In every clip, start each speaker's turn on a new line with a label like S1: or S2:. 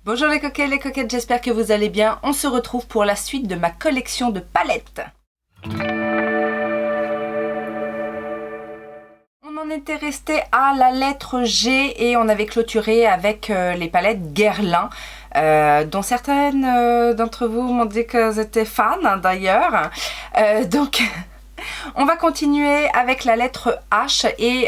S1: Bonjour les coquets, les coquettes, j'espère que vous allez bien. On se retrouve pour la suite de ma collection de palettes. On en était resté à la lettre G et on avait clôturé avec les palettes Guerlain, dont certaines d'entre vous m'ont dit qu'elles étaient fans d'ailleurs. Donc... On va continuer avec la lettre H et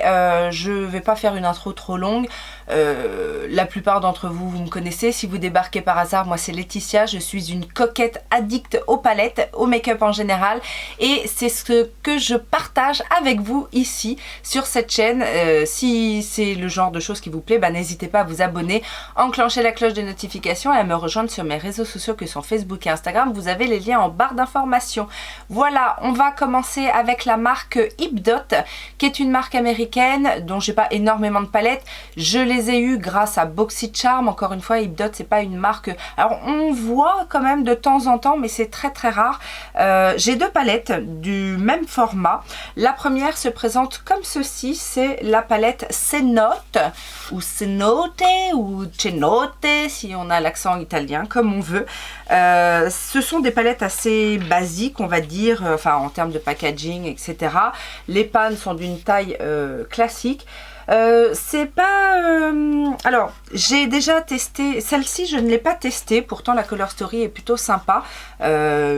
S1: je vais pas faire une intro trop longue. La plupart d'entre vous, vous me connaissez. Si vous débarquez par hasard, moi c'est Laetitia. Je suis une coquette addicte aux palettes, au make-up en général. Et c'est ce que je partage avec vous ici sur cette chaîne. Si c'est le genre de choses qui vous plaît, bah, n'hésitez pas à vous abonner, enclencher la cloche de notification et à me rejoindre sur mes réseaux sociaux que sont Facebook et Instagram. Vous avez les liens en barre d'informations. Voilà, on va commencer avec la marque Hipdot, qui est une marque américaine dont j'ai pas énormément de palettes. Je les ai eues grâce à BoxyCharm. Encore une fois, Hipdot, c'est pas une marque... Alors, on voit quand même de temps en temps, mais c'est très très rare. J'ai deux palettes du même format. La première se présente comme ceci. C'est la palette Cenote, ou Cenote, ou Cenote, si on a l'accent italien, comme on veut. Ce sont des palettes assez basiques, on va dire, enfin en termes de packaging, etc. Les pannes sont d'une taille classique. C'est pas... Alors, j'ai déjà testé... Celle-ci, je ne l'ai pas testée. Pourtant, la Color Story est plutôt sympa.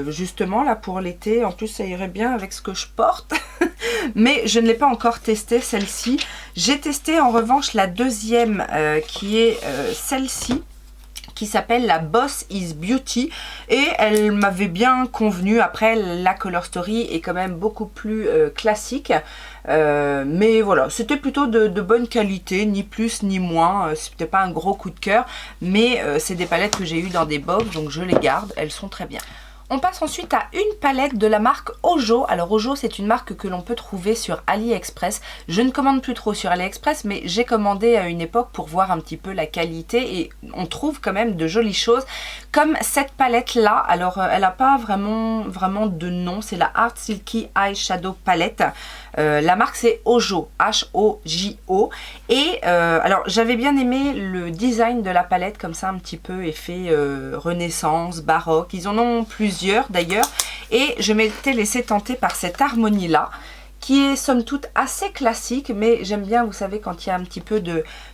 S1: Justement, là, pour l'été. En plus, ça irait bien avec ce que je porte. Mais je ne l'ai pas encore testée, celle-ci. J'ai testé, en revanche, la deuxième, qui est celle-ci, qui s'appelle la Boss is Beauty, et elle m'avait bien convenu. Après, la Color Story est quand même beaucoup plus classique, mais voilà, c'était plutôt de bonne qualité, ni plus ni moins. C'était pas un gros coup de cœur, mais c'est des palettes que j'ai eues dans des box, donc je les garde, elles sont très bien. On passe ensuite à une palette de la marque Ojo. Alors Ojo, c'est une marque que l'on peut trouver sur AliExpress. Je ne commande plus trop sur AliExpress, mais j'ai commandé à une époque pour voir un petit peu la qualité et on trouve quand même de jolies choses. Comme cette palette là, alors elle n'a pas vraiment de nom, c'est la Art Silky Eyeshadow Palette. La marque c'est Ojo, H-O-J-O. Et alors j'avais bien aimé le design de la palette, comme ça un petit peu effet renaissance, baroque. Ils en ont plusieurs d'ailleurs, et je m'étais laissé tenter par cette harmonie là, qui est somme toute assez classique, mais j'aime bien, vous savez, quand il y a un petit peu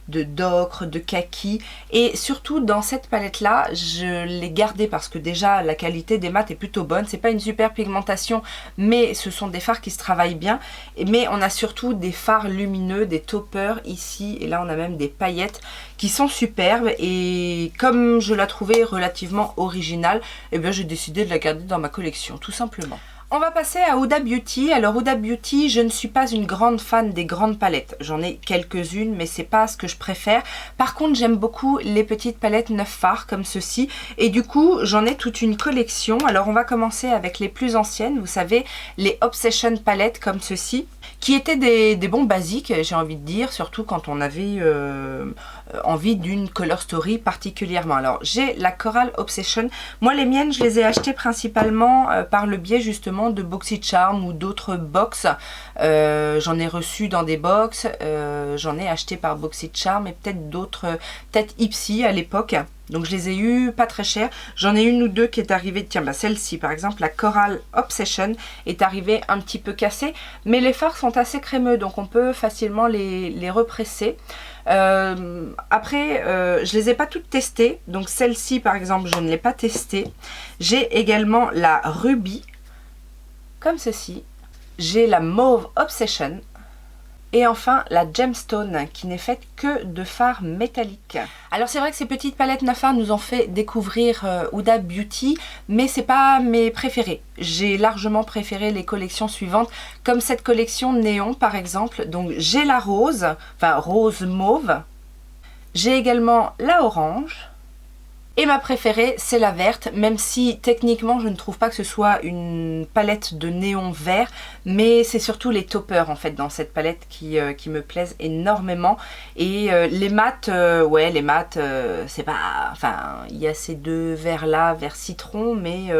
S1: d'ocre, de kaki, et surtout dans cette palette là, je l'ai gardée parce que déjà la qualité des mats est plutôt bonne. C'est pas une super pigmentation, mais ce sont des fards qui se travaillent bien, mais on a surtout des fards lumineux, des toppers ici, et là on a même des paillettes qui sont superbes, et comme je la trouvais relativement originale, et bien j'ai décidé de la garder dans ma collection, tout simplement. On va passer à Huda Beauty. Alors Huda Beauty, je ne suis pas une grande fan des grandes palettes. J'en ai quelques-unes, mais c'est pas ce que je préfère. Par contre, j'aime beaucoup les petites palettes 9 fards comme ceci. Et du coup, j'en ai toute une collection. Alors on va commencer avec les plus anciennes. Vous savez, les Obsession palettes comme ceci, qui étaient des bons basiques, j'ai envie de dire, surtout quand on avait envie d'une Color Story particulièrement. Alors j'ai la Coral Obsession. Moi les miennes, je les ai achetées principalement par le biais justement de BoxyCharm ou d'autres box. J'en ai reçu dans des box, j'en ai acheté par BoxyCharm et peut-être d'autres, peut-être Ipsy à l'époque. Donc je les ai eu pas très cher. J'en ai une ou deux qui est arrivée. Tiens, bah celle-ci par exemple, la Coral Obsession, est arrivée un petit peu cassée. Mais les fards sont assez crémeux, donc on peut facilement les represser. Après, je les ai pas toutes testées. Donc celle-ci par exemple, je ne l'ai pas testée. J'ai également la Ruby, comme ceci. J'ai la Mauve Obsession. Et enfin la Gemstone, qui n'est faite que de fards métalliques. Alors c'est vrai que ces petites palettes 9 fards nous ont fait découvrir Huda Beauty, mais c'est pas mes préférés. J'ai largement préféré les collections suivantes, comme cette collection Néon par exemple. Donc j'ai la rose, enfin rose mauve. J'ai également la orange. Et ma préférée, c'est la verte, même si techniquement je ne trouve pas que ce soit une palette de néon vert, mais c'est surtout les toppers en fait dans cette palette qui me plaisent énormément. Et les mats, ouais les mats, c'est pas... Enfin, il y a ces deux verts là, vert citron, mais...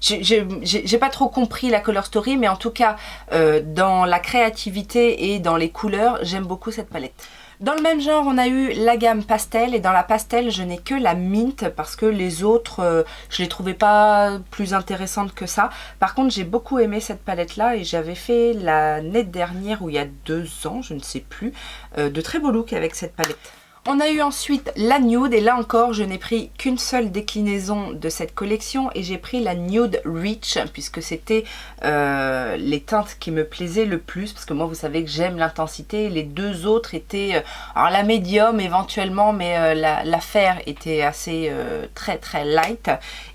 S1: j'ai pas trop compris la Color Story, mais en tout cas dans la créativité et dans les couleurs, j'aime beaucoup cette palette. Dans le même genre, on a eu la gamme pastel et dans la pastel, je n'ai que la mint parce que les autres, je les trouvais pas plus intéressantes que ça. Par contre, j'ai beaucoup aimé cette palette-là et j'avais fait l'année dernière ou il y a 2 ans, je ne sais plus, de très beaux looks avec cette palette. On a eu ensuite la nude et là encore je n'ai pris qu'une seule déclinaison de cette collection et j'ai pris la Nude Rich puisque c'était les teintes qui me plaisaient le plus parce que moi vous savez que j'aime l'intensité. Les deux autres étaient alors la médium éventuellement mais la Fair était assez très light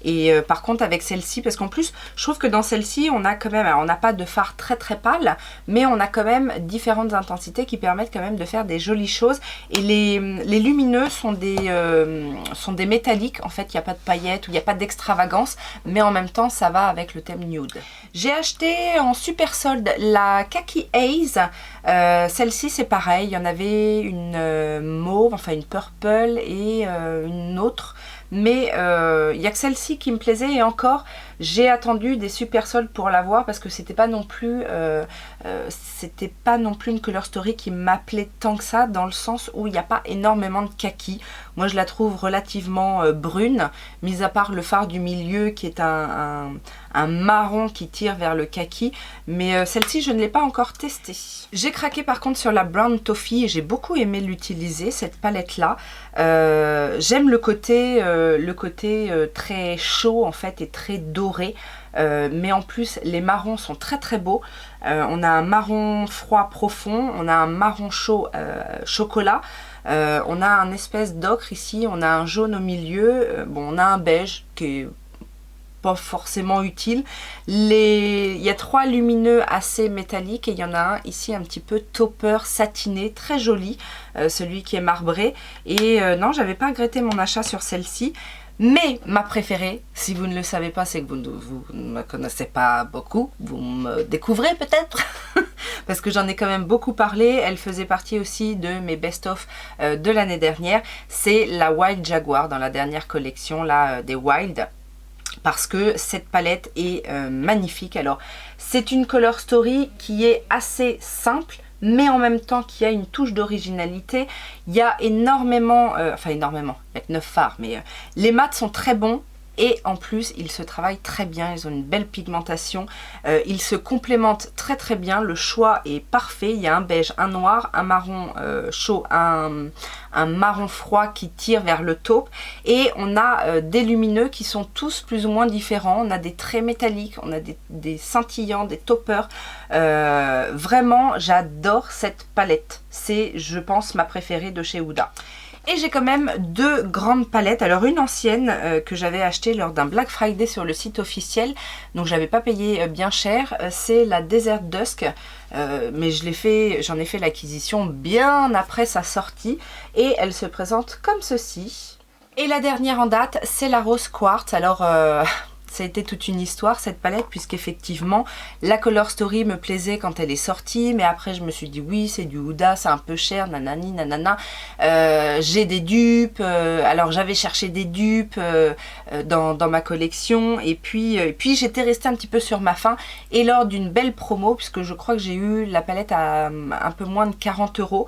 S1: et par contre avec celle-ci parce qu'en plus je trouve que dans celle-ci on a quand même, alors on n'a pas de fard très pâle mais on a quand même différentes intensités qui permettent quand même de faire des jolies choses et les lumineux sont des métalliques, en fait il n'y a pas de paillettes ou il n'y a pas d'extravagance, mais en même temps ça va avec le thème nude. J'ai acheté en super solde la Kaki Haze, celle-ci c'est pareil, il y en avait une mauve, enfin une purple et une autre, mais il n'y a que celle-ci qui me plaisait et encore j'ai attendu des super soldes pour l'avoir parce que c'était pas non plus une color story qui m'appelait tant que ça dans le sens où il n'y a pas énormément de kaki. Moi je la trouve relativement brune, mis à part le fard du milieu qui est un marron qui tire vers le kaki, mais celle-ci je ne l'ai pas encore testée. J'ai craqué par contre sur la Brown Toffee et j'ai beaucoup aimé l'utiliser, cette palette là. J'aime le côté très chaud en fait et très doré, mais en plus les marrons sont très beaux. On a un marron froid profond, on a un marron chaud chocolat, on a un espèce d'ocre ici, on a un jaune au milieu, bon on a un beige qui est pas forcément utile. Il y a 3 lumineux assez métalliques et il y en a un ici un petit peu tauper satiné, très joli, celui qui est marbré. Et non, j'avais pas regretté mon achat sur celle-ci. Mais ma préférée, si vous ne le savez pas, c'est que vous ne me connaissez pas beaucoup, vous me découvrez peut-être parce que j'en ai quand même beaucoup parlé, elle faisait partie aussi de mes best-of de l'année dernière. C'est la Wild Jaguar dans la dernière collection là, des Wild. Parce que cette palette est magnifique. Alors c'est une color story qui est assez simple mais en même temps qui a une touche d'originalité. Il y a énormément, enfin énormément, il n'y a que 9 fards, mais les mats sont très bons. Et en plus, ils se travaillent très bien, ils ont une belle pigmentation, ils se complémentent très bien, le choix est parfait, il y a un beige, un noir, un marron chaud, un marron froid qui tire vers le taupe, et on a des lumineux qui sont tous plus ou moins différents, on a des traits métalliques, on a des scintillants, des taupeurs, vraiment j'adore cette palette, c'est je pense ma préférée de chez Huda. Et j'ai quand même 2 grandes palettes, alors une ancienne que j'avais achetée lors d'un Black Friday sur le site officiel, donc j'avais pas payé bien cher, c'est la Desert Dusk, mais j'en ai fait l'acquisition bien après sa sortie et elle se présente comme ceci. Et la dernière en date, c'est la Rose Quartz, alors ça a été toute une histoire cette palette puisqu'effectivement la Color Story me plaisait quand elle est sortie, mais après je me suis dit oui c'est du Huda, c'est un peu cher, nanani nanana, j'ai des dupes, alors j'avais cherché des dupes dans ma collection et puis j'étais restée un petit peu sur ma faim et lors d'une belle promo, puisque je crois que j'ai eu la palette à un peu moins de 40 €,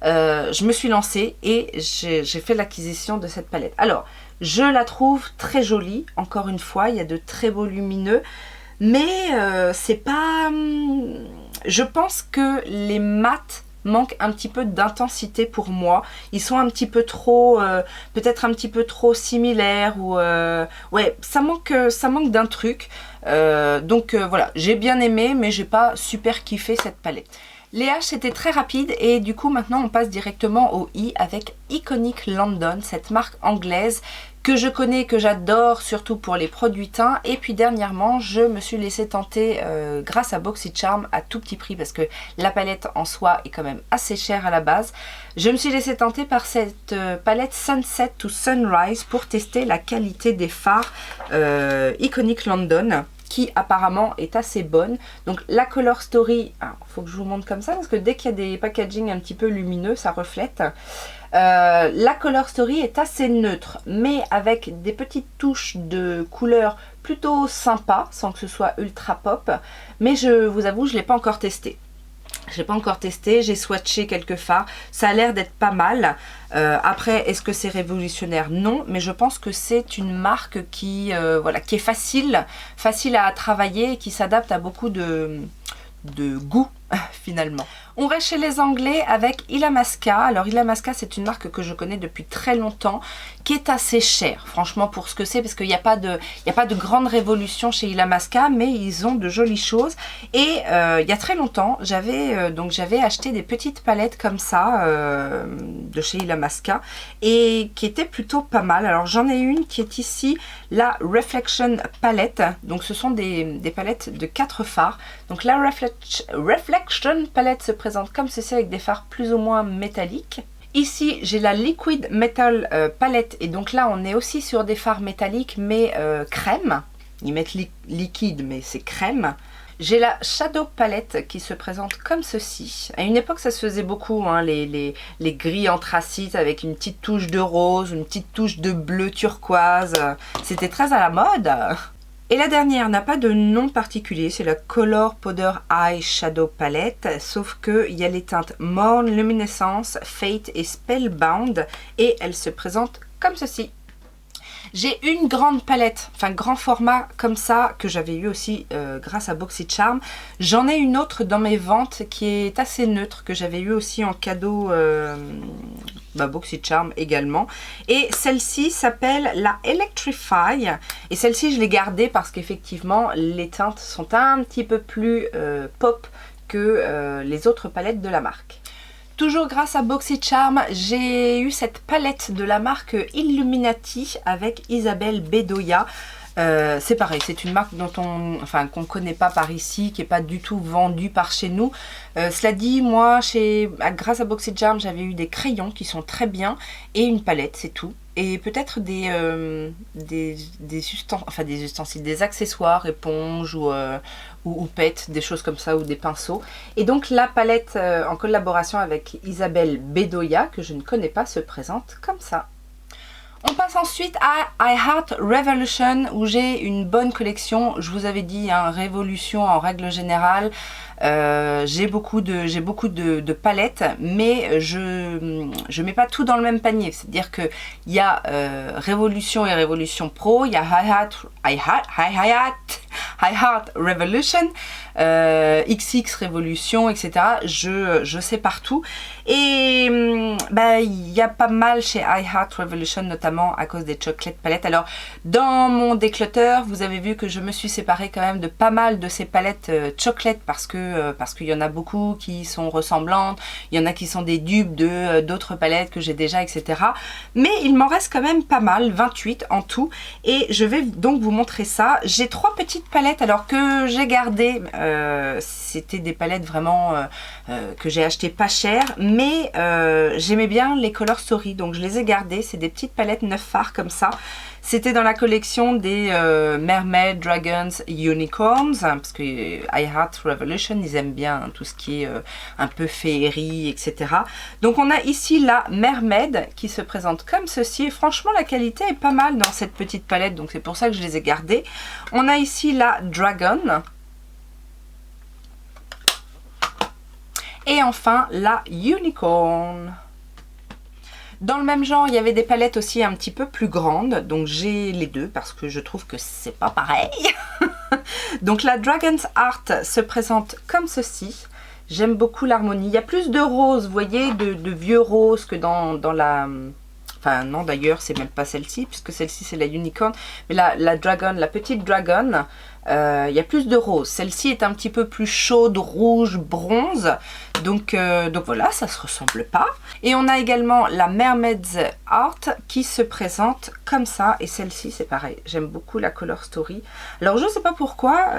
S1: je me suis lancée et j'ai fait l'acquisition de cette palette. Alors je la trouve très jolie, encore une fois, il y a de très beaux lumineux, mais c'est pas... Je pense que les mats manquent un petit peu d'intensité pour moi. Ils sont un petit peu trop, peut-être un petit peu trop similaires, ou... ouais, ça manque d'un truc. Donc voilà, j'ai bien aimé, mais j'ai pas super kiffé cette palette. Les H c'était très rapide et du coup maintenant on passe directement au I avec Iconic London, cette marque anglaise que je connais, que j'adore, surtout pour les produits teints. Et puis dernièrement je me suis laissé tenter grâce à BoxyCharm à tout petit prix parce que la palette en soi est quand même assez chère à la base. Je me suis laissé tenter par cette palette Sunset to Sunrise pour tester la qualité des fards Iconic London, qui apparemment est assez bonne. Donc la Color Story, il faut que je vous montre comme ça parce que dès qu'il y a des packaging un petit peu lumineux, ça reflète. La Color Story est assez neutre, mais avec des petites touches de couleurs plutôt sympas, sans que ce soit ultra pop. Mais je vous avoue, je ne l'ai pas encore testé. J'ai pas encore testé, j'ai swatché quelques fards, ça a l'air d'être pas mal. Après, est-ce que c'est révolutionnaire? Non, mais je pense que c'est une marque qui, voilà, qui est facile à travailler et qui s'adapte à beaucoup de goût finalement. On reste chez les Anglais avec Illamasqua. Alors Illamasqua, c'est une marque que je connais depuis très longtemps, qui est assez chère, franchement, pour ce que c'est, parce qu'il n'y a pas de grande révolution chez Illamasqua, mais ils ont de jolies choses. Et il y a très longtemps, j'avais acheté des petites palettes comme ça de chez Illamasqua et qui étaient plutôt pas mal. Alors j'en ai une qui est ici, la Reflection Palette. Donc ce sont des palettes de 4 fards. Donc la Reflection Palette se présente comme ceci avec des fards plus ou moins métalliques. Ici, j'ai la Liquid Metal Palette et donc là, on est aussi sur des fards métalliques mais crème. Ils mettent liquide mais c'est crème. J'ai la Shadow Palette qui se présente comme ceci. À une époque, ça se faisait beaucoup, hein, les gris anthracites avec une petite touche de rose, une petite touche de bleu turquoise. C'était très à la mode. Et la dernière n'a pas de nom particulier, c'est la Color Powder Eye Shadow Palette, sauf qu'il y a les teintes Morn, Luminescence, Fate et Spellbound, et elle se présente comme ceci. J'ai une grande palette, enfin grand format comme ça, que j'avais eu aussi grâce à BoxyCharm. J'en ai une autre dans mes ventes qui est assez neutre, que j'avais eu aussi en cadeau BoxyCharm également. Et celle-ci s'appelle la Electrify. Et celle-ci, je l'ai gardée parce qu'effectivement, les teintes sont un petit peu plus pop que les autres palettes de la marque. Toujours grâce à BoxyCharm, j'ai eu cette palette de la marque Illuminati avec Isabelle Bedoya. C'est pareil, c'est une marque dont qu'on ne connaît pas par ici, qui n'est pas du tout vendue par chez nous. Cela dit, moi, grâce à BoxyCharm, j'avais eu des crayons qui sont très bien et une palette, c'est tout. Et peut-être des ustensiles, des accessoires, éponges ou pets, des choses comme ça, ou des pinceaux. Et donc la palette en collaboration avec Isabelle Bedoya, que je ne connais pas, se présente comme ça. On passe ensuite à I Heart Revolution, où j'ai une bonne collection. Je vous avais dit, hein, Révolution en règle générale. J'ai beaucoup de palettes, mais je mets pas tout dans le même panier. C'est-à-dire que il y a Révolution et Révolution Pro, il y a I Heart Revolution, XX Révolution, etc. Je sais partout. Et il y a pas mal chez I Heart Revolution, notamment à cause des chocolate palettes. Alors, dans mon déclutter, vous avez vu que je me suis séparée quand même de pas mal de ces palettes chocolate parce qu'il y en a beaucoup qui sont ressemblantes, il y en a qui sont des dupes d'autres palettes que j'ai déjà, etc. Mais il m'en reste quand même pas mal, 28 en tout. Et je vais donc vous montrer ça. J'ai 3 petites palettes alors que j'ai gardé. C'était des palettes vraiment que j'ai achetées pas cher, mais j'aimais bien les Color Story, donc je les ai gardées. C'est des petites palettes 9 fards comme ça. C'était dans la collection des Mermaid, Dragons, Unicorns, parce que I Heart Revolution, ils aiment bien, hein, tout ce qui est un peu féerie, etc. Donc on a ici la Mermaid qui se présente comme ceci. Et franchement, la qualité est pas mal dans cette petite palette, donc c'est pour ça que je les ai gardées. On a ici la Dragon. Et enfin, la Unicorn. Dans le même genre, il y avait des palettes aussi un petit peu plus grandes. Donc j'ai les deux parce que je trouve que c'est pas pareil. Donc la Dragon's Art se présente comme ceci. J'aime beaucoup l'harmonie. Il y a plus de rose, vous voyez, de vieux roses que dans la... Enfin non, d'ailleurs, c'est même pas celle-ci, puisque celle-ci c'est la Unicorn. Mais la Dragon, la petite Dragon, il y a plus de rose. Celle-ci est un petit peu plus chaude, rouge, bronze. Donc voilà, ça se ressemble pas. Et on a également la Mermaid's Art qui se présente comme ça. Et celle-ci, c'est pareil. J'aime beaucoup la Color Story. Alors, je sais pas pourquoi,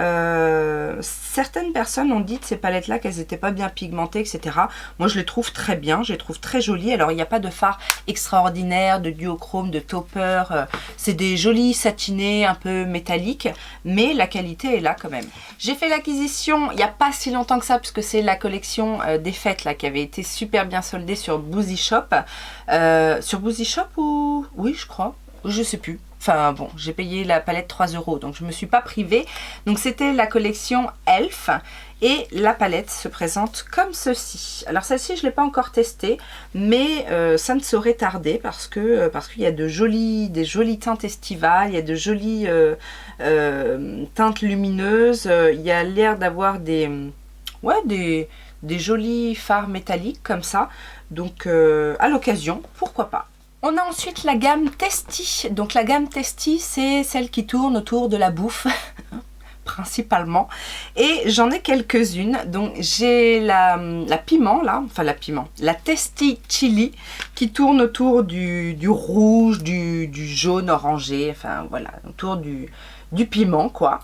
S1: certaines personnes ont dit de ces palettes-là qu'elles n'étaient pas bien pigmentées, etc. Moi, je les trouve très bien. Je les trouve très jolies. Alors, il n'y a pas de fard extraordinaire, de duochrome, de topper. C'est des jolis satinés, un peu métalliques. Mais la qualité est là quand même. J'ai fait l'acquisition il n'y a pas si longtemps que ça, puisque c'est la collection des fêtes là, qui avait été super bien soldée sur Boozy Shop. Sur Boozy Shop ou... Oui, je crois. Je sais plus. Enfin bon, j'ai payé la palette 3 €, donc je me suis pas privée. Donc c'était la collection Elf. Et la palette se présente comme ceci. Alors celle-ci, je ne l'ai pas encore testée, mais ça ne saurait tarder parce qu'il y a des jolies teintes estivales, il y a de jolies teintes lumineuses, il y a l'air d'avoir des jolis fards métalliques comme ça. Donc à l'occasion, pourquoi pas. On a ensuite la gamme Testy. Donc la gamme Testy, c'est celle qui tourne autour de la bouffe. Principalement, et j'en ai quelques-unes. Donc j'ai la piment là, enfin la Testy Chili qui tourne autour du rouge, du jaune orangé, enfin voilà, autour du piment quoi.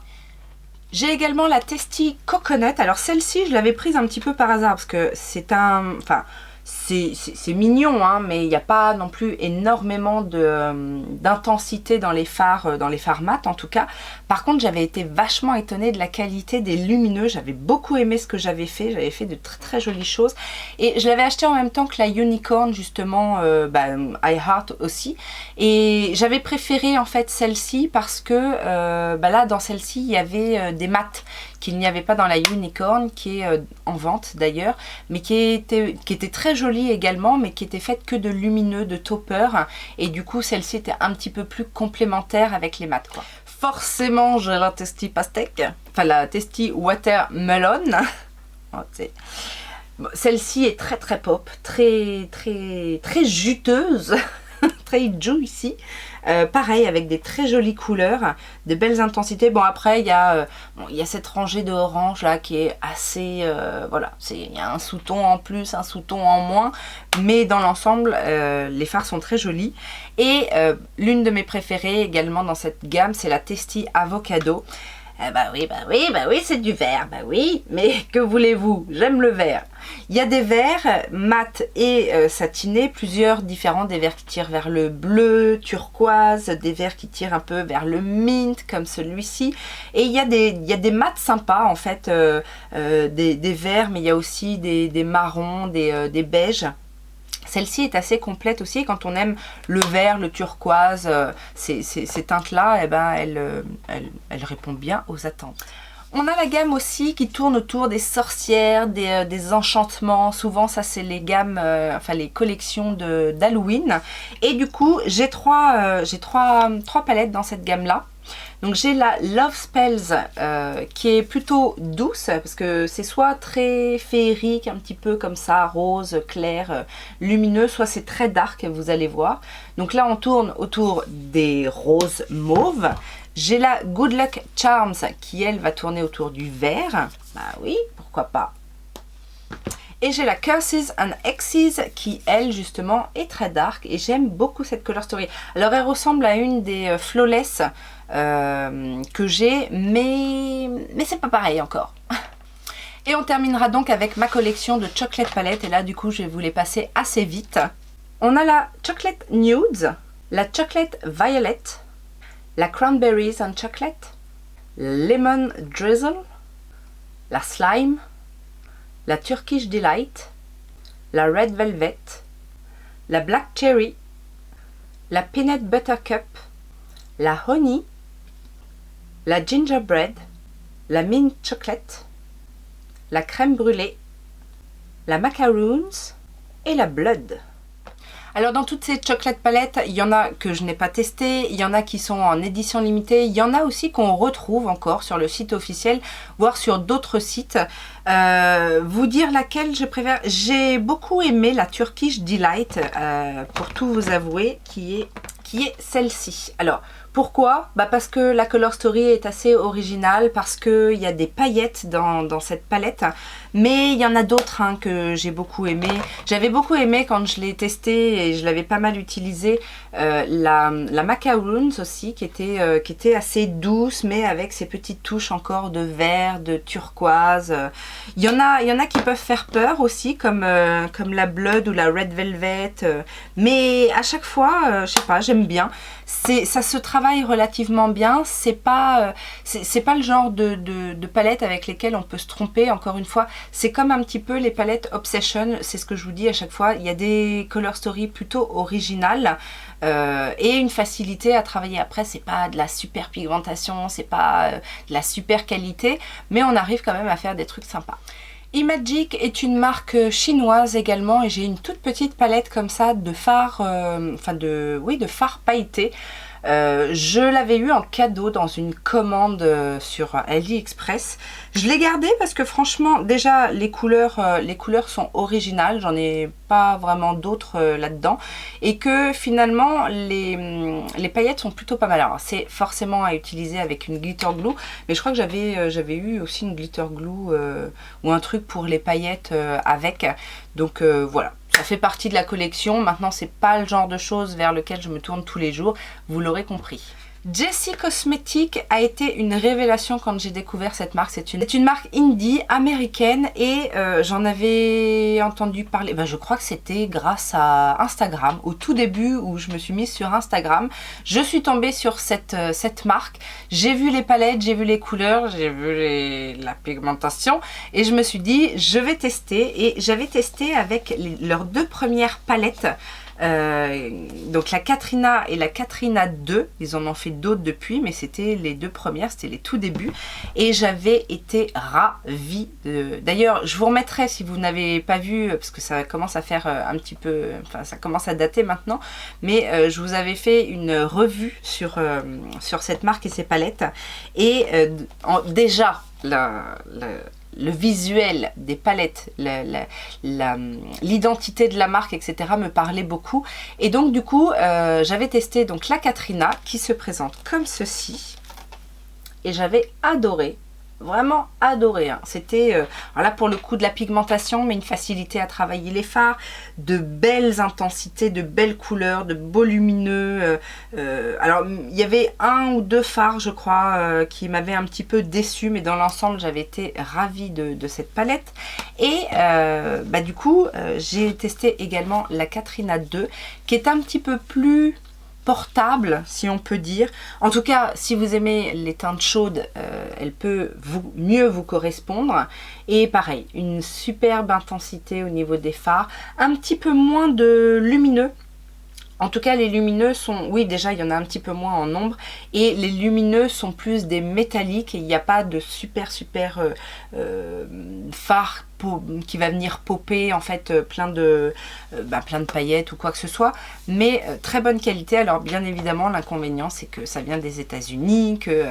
S1: J'ai également la Testy Coconut. Alors celle-ci je l'avais prise un petit peu par hasard parce que c'est c'est mignon, hein, mais il n'y a pas non plus énormément d'intensité dans les fards mat en tout cas. Par contre, j'avais été vachement étonnée de la qualité des lumineux. J'avais beaucoup aimé ce que j'avais fait de très très jolies choses. Et je l'avais acheté en même temps que la Unicorn justement, I Heart aussi. Et j'avais préféré en fait celle-ci parce que là dans celle-ci il y avait des mats qu'il n'y avait pas dans la Unicorn, qui est en vente d'ailleurs, mais qui était très jolie également, mais qui était faite que de lumineux, de topper, et du coup celle-ci était un petit peu plus complémentaire avec les mats quoi. Forcément j'ai la Testy Pastèque, enfin la Testy Watermelon. Celle-ci est très très pop, très juteuse, très juicy. Pareil avec des très jolies couleurs, de belles intensités. Bon après il y a cette rangée de orange là qui est assez voilà, il y a un sous-ton en plus, un sous-ton en moins, mais dans l'ensemble les fards sont très jolis. Et l'une de mes préférées également dans cette gamme, c'est la Testy Avocado. Bah oui, c'est du vert, bah oui, mais que voulez-vous, j'aime le vert. Il y a des verts mat et satinés, plusieurs différents, des verts qui tirent vers le bleu, turquoise, des verts qui tirent un peu vers le mint, comme celui-ci. Et il y a des mats sympas, en fait, des verts, mais il y a aussi des marrons, des beiges. Celle-ci est assez complète aussi, quand on aime le vert, le turquoise, ces teintes-là, eh ben, elle répond bien aux attentes. On a la gamme aussi qui tourne autour des sorcières, des enchantements. Souvent, ça c'est les gammes, les collections d'Halloween. Et du coup, j'ai trois palettes dans cette gamme-là. Donc j'ai la Love Spells qui est plutôt douce parce que c'est soit très féerique, un petit peu comme ça, rose, clair, lumineux, soit c'est très dark, vous allez voir. Donc là on tourne autour des roses mauves. J'ai la Good Luck Charms qui elle va tourner autour du vert. Bah oui, pourquoi pas. Et j'ai la Curses and Exes qui, elle, justement, est très dark. Et j'aime beaucoup cette color story. Alors, elle ressemble à une des Flawless que j'ai, mais c'est pas pareil encore. Et on terminera donc avec ma collection de Chocolate Palette. Et là, du coup, je vais vous les passer assez vite. On a la Chocolate Nudes, la Chocolate Violet, la Cranberries and Chocolate, Lemon Drizzle, la Slime, la Turkish Delight, la Red Velvet, la Black Cherry, la Peanut Butter Cup, la Honey, la Gingerbread, la Mint Chocolate, la Crème Brûlée, la Macaroons et la Blood. Alors dans toutes ces chocolate palettes, il y en a que je n'ai pas testé, il y en a qui sont en édition limitée, il y en a aussi qu'on retrouve encore sur le site officiel, voire sur d'autres sites. Vous dire laquelle je préfère, j'ai beaucoup aimé la Turkish Delight, pour tout vous avouer, qui est celle-ci. Alors, pourquoi? Parce que la color story est assez originale, parce qu'il y a des paillettes dans cette palette, mais il y en a d'autres que j'ai beaucoup aimé. J'avais beaucoup aimé quand je l'ai testé et je l'avais pas mal utilisé, la Macaroons aussi, qui était assez douce, mais avec ces petites touches encore de vert, de turquoise. Il y en a qui peuvent faire peur aussi, comme la Blood ou la Red Velvet, mais à chaque fois, je sais pas, j'aime bien. Ça se travaille relativement bien, c'est pas le genre de palette avec lesquelles on peut se tromper. Encore une fois, C'est comme un petit peu les palettes Obsession, c'est ce que je vous dis à chaque fois, il y a des color story plutôt originales et une facilité à travailler. Après, c'est pas de la super pigmentation, c'est pas de la super qualité, mais on arrive quand même à faire des trucs sympas. Imagic est une marque chinoise également et j'ai une toute petite palette comme ça de fard, de fard pailleté. Je l'avais eu en cadeau dans une commande sur AliExpress. Je l'ai gardé parce que franchement, déjà les couleurs sont originales, j'en ai pas vraiment d'autres là-dedans, et que finalement les paillettes sont plutôt pas mal. Alors c'est forcément à utiliser avec une glitter glue, mais je crois que j'avais eu aussi une glitter glue ou un truc pour les paillettes avec. Donc voilà. Ça fait partie de la collection. Maintenant, c'est pas le genre de choses vers lequel je me tourne tous les jours. Vous l'aurez compris. Jessie Cosmetics a été une révélation quand j'ai découvert cette marque. C'est une marque indie américaine et j'en avais entendu parler, je crois que c'était grâce à Instagram, au tout début où je me suis mise sur Instagram. Je suis tombée sur cette marque, j'ai vu les palettes, j'ai vu les couleurs, j'ai vu la pigmentation et je me suis dit je vais tester, et j'avais testé avec leurs 2 premières palettes. Donc la Katrina et la Katrina 2, ils en ont fait d'autres depuis, mais c'était les 2 premières, c'était les tout débuts, et j'avais été ravie. D'ailleurs, je vous remettrai si vous n'avez pas vu, parce que ça commence à faire un petit peu, enfin ça commence à dater maintenant, mais je vous avais fait une revue sur cette marque et ses palettes, et déjà le visuel des palettes, l'identité de la marque, etc. me parlait beaucoup. Et donc du coup, j'avais testé donc la Katrina qui se présente comme ceci. Et j'avais adoré. Vraiment adoré, hein. C'était là pour le coup de la pigmentation, mais une facilité à travailler les fards, de belles intensités, de belles couleurs, de beaux lumineux. Alors il y avait 1 ou 2 fards je crois qui m'avaient un petit peu déçu, mais dans l'ensemble j'avais été ravie de cette palette. Et du coup j'ai testé également la Katrina 2 qui est un petit peu plus portable, si on peut dire. En tout cas, si vous aimez les teintes chaudes, elle peut mieux vous correspondre. Et pareil, une superbe intensité au niveau des fards, un petit peu moins de lumineux. En tout cas, les lumineux sont... Oui, déjà, il y en a un petit peu moins en nombre. Et les lumineux sont plus des métalliques. Et il n'y a pas de super fard qui va venir popper en fait plein de paillettes ou quoi que ce soit, mais très bonne qualité. Alors bien évidemment l'inconvénient c'est que ça vient des États-Unis, que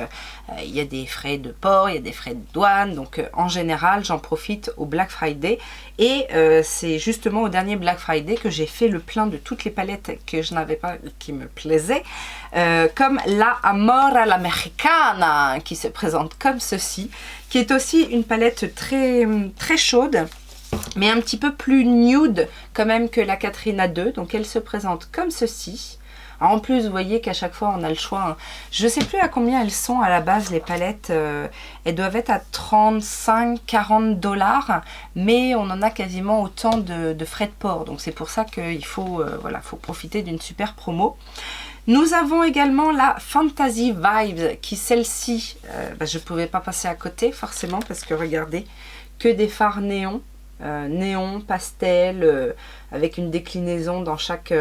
S1: il y a des frais de port, il y a des frais de douane, donc en général j'en profite au Black Friday, et c'est justement au dernier Black Friday que j'ai fait le plein de toutes les palettes que je n'avais pas, qui me plaisaient, comme la Amor a l'Americana qui se présente comme ceci, qui est aussi une palette très chaude, mais un petit peu plus nude quand même que la Katrina 2. Donc elle se présente comme ceci. Alors, en plus, vous voyez qu'à chaque fois on a le choix, hein. Je ne sais plus à combien elles sont à la base les palettes. Elles doivent être à 35-40 $, mais on en a quasiment autant de frais de port. Donc c'est pour ça qu'il faut, faut profiter d'une super promo. Nous avons également la Fantasy Vibes, qui celle-ci, je ne pouvais pas passer à côté forcément, parce que regardez, que des fards néon, pastel, avec une déclinaison dans chaque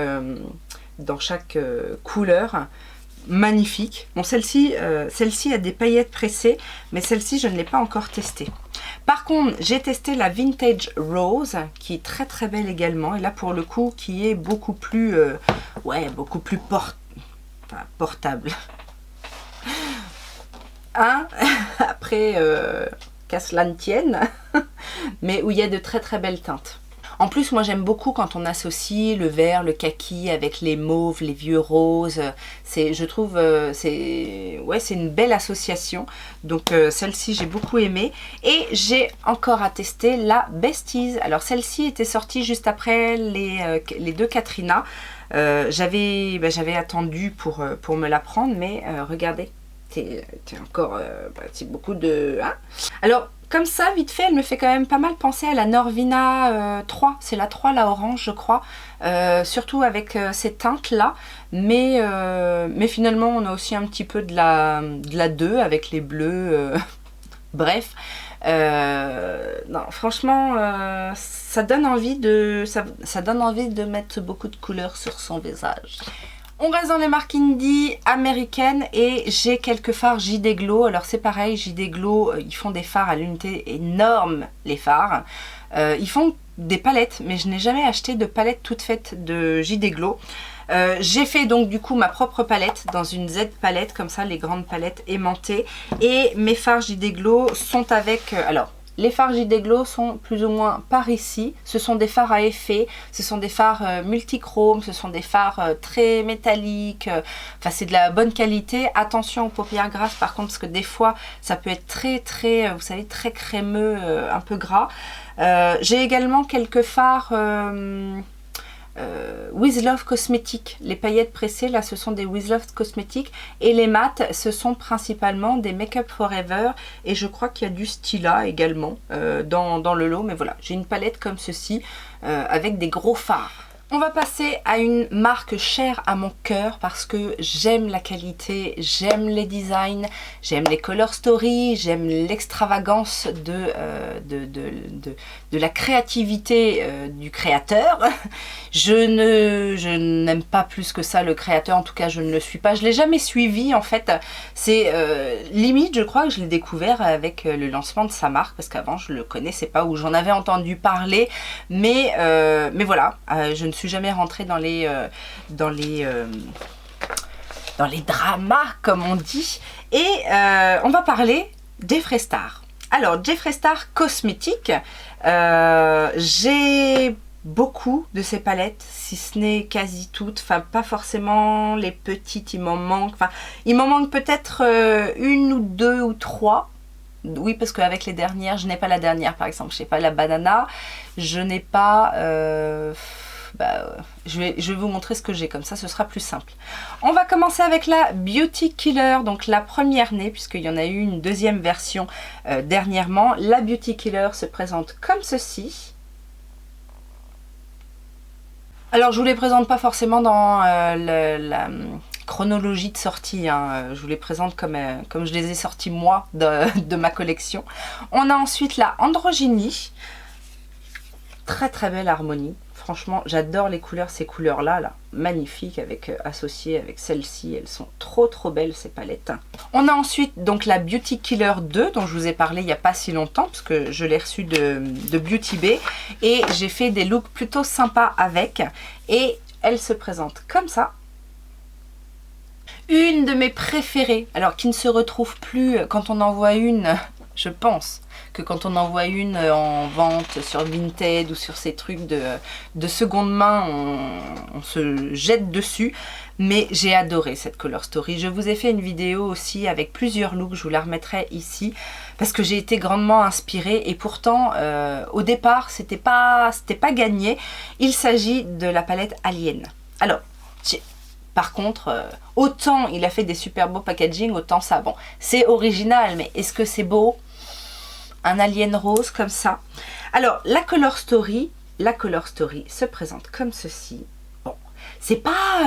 S1: couleur, magnifique. Bon, celle-ci a des paillettes pressées, mais celle-ci je ne l'ai pas encore testée. Par contre, j'ai testé la Vintage Rose, qui est très très belle également, et là pour le coup qui est beaucoup plus portable. Hein? Après, qu'à cela ne tienne, mais où il y a de très très belles teintes. En plus, moi j'aime beaucoup quand on associe le vert, le kaki avec les mauves, les vieux roses. Je trouve c'est une belle association. Donc celle-ci j'ai beaucoup aimé. Et j'ai encore à tester la Besties. Alors celle-ci était sortie juste après les 2 Katrina. J'avais attendu pour me la prendre, mais regardez, c'est encore beaucoup de... Hein. Alors comme ça, vite fait, elle me fait quand même pas mal penser à la Norvina 3. C'est la 3, la orange, je crois. Surtout avec ces teintes-là. Mais finalement, on a aussi un petit peu de la 2 avec les bleus. Bref. Non, franchement, ça donne envie ça donne envie de mettre beaucoup de couleurs sur son visage. On reste dans les marques indie américaines et j'ai quelques fards JD Glow. Alors c'est pareil, JD Glow, ils font des fards à l'unité énorme, les fards. Ils font des palettes, mais je n'ai jamais acheté de palette toute faite de JD Glow. J'ai fait donc du coup ma propre palette dans une Z palette, comme ça, les grandes palettes aimantées. Et mes fards JD Glow sont avec... alors, les fards JD Glow sont plus ou moins par ici. Ce sont des fards à effet, ce sont des fards multichromes, ce sont des fards très métalliques. Enfin, c'est de la bonne qualité. Attention aux paupières grasses par contre, parce que des fois, ça peut être très, vous savez, très crémeux, un peu gras. J'ai également quelques fards... With Love Cosmetics, les paillettes pressées là ce sont des With Love Cosmetics et les mats ce sont principalement des Make Up Forever et je crois qu'il y a du Stila également dans le lot, mais voilà, j'ai une palette comme ceci avec des gros fards. On va passer à une marque chère à mon cœur parce que j'aime la qualité, j'aime les designs, j'aime les color stories, j'aime l'extravagance de la créativité du créateur. Je n'aime pas plus que ça le créateur, en tout cas je ne le suis pas. Je ne l'ai jamais suivi en fait. C'est limite, je crois que je l'ai découvert avec le lancement de sa marque parce qu'avant je ne le connaissais pas ou j'en avais entendu parler. Mais voilà, je ne suis jamais rentrée dans les dramas comme on dit. Et on va parler Jeffree Star. Alors Jeffree Star cosmétique, j'ai beaucoup de ces palettes, si ce n'est quasi toutes, enfin pas forcément les petites, il m'en manque, enfin il m'en manque peut-être une ou deux ou trois. Oui, parce qu'avec les dernières, je n'ai pas la dernière par exemple, je n'ai pas la banana, je n'ai pas... je vais vous montrer ce que j'ai, comme ça ce sera plus simple. On va commencer avec la Beauty Killer, donc la première née, puisqu'il y en a eu une deuxième version dernièrement. La Beauty Killer se présente comme ceci. Alors je vous les présente pas forcément dans la chronologie de sortie, hein. Je vous les présente comme je les ai sortis moi de ma collection. On a ensuite la Androgynie, très belle harmonie. Franchement, j'adore les couleurs, ces couleurs-là, là, magnifiques, associées avec celle-ci. Elles sont trop belles, ces palettes. On a ensuite donc la Beauty Killer 2, dont je vous ai parlé il n'y a pas si longtemps, parce que je l'ai reçue de Beauty Bay. Et j'ai fait des looks plutôt sympas avec. Et elle se présente comme ça. Une de mes préférées, alors qui ne se retrouve plus quand on en voit une, je pense que quand on en voit une en vente sur Vinted ou sur ces trucs de seconde main, on se jette dessus. Mais j'ai adoré cette color story. Je vous ai fait une vidéo aussi avec plusieurs looks, je vous la remettrai ici, parce que j'ai été grandement inspirée et pourtant au départ c'était pas gagné. Il s'agit de la palette Alien. Alors, par contre, autant il a fait des super beaux packaging, autant ça, bon, c'est original, mais est-ce que c'est beau? Un alien rose comme ça. Alors, la color story se présente comme ceci. Bon, c'est pas...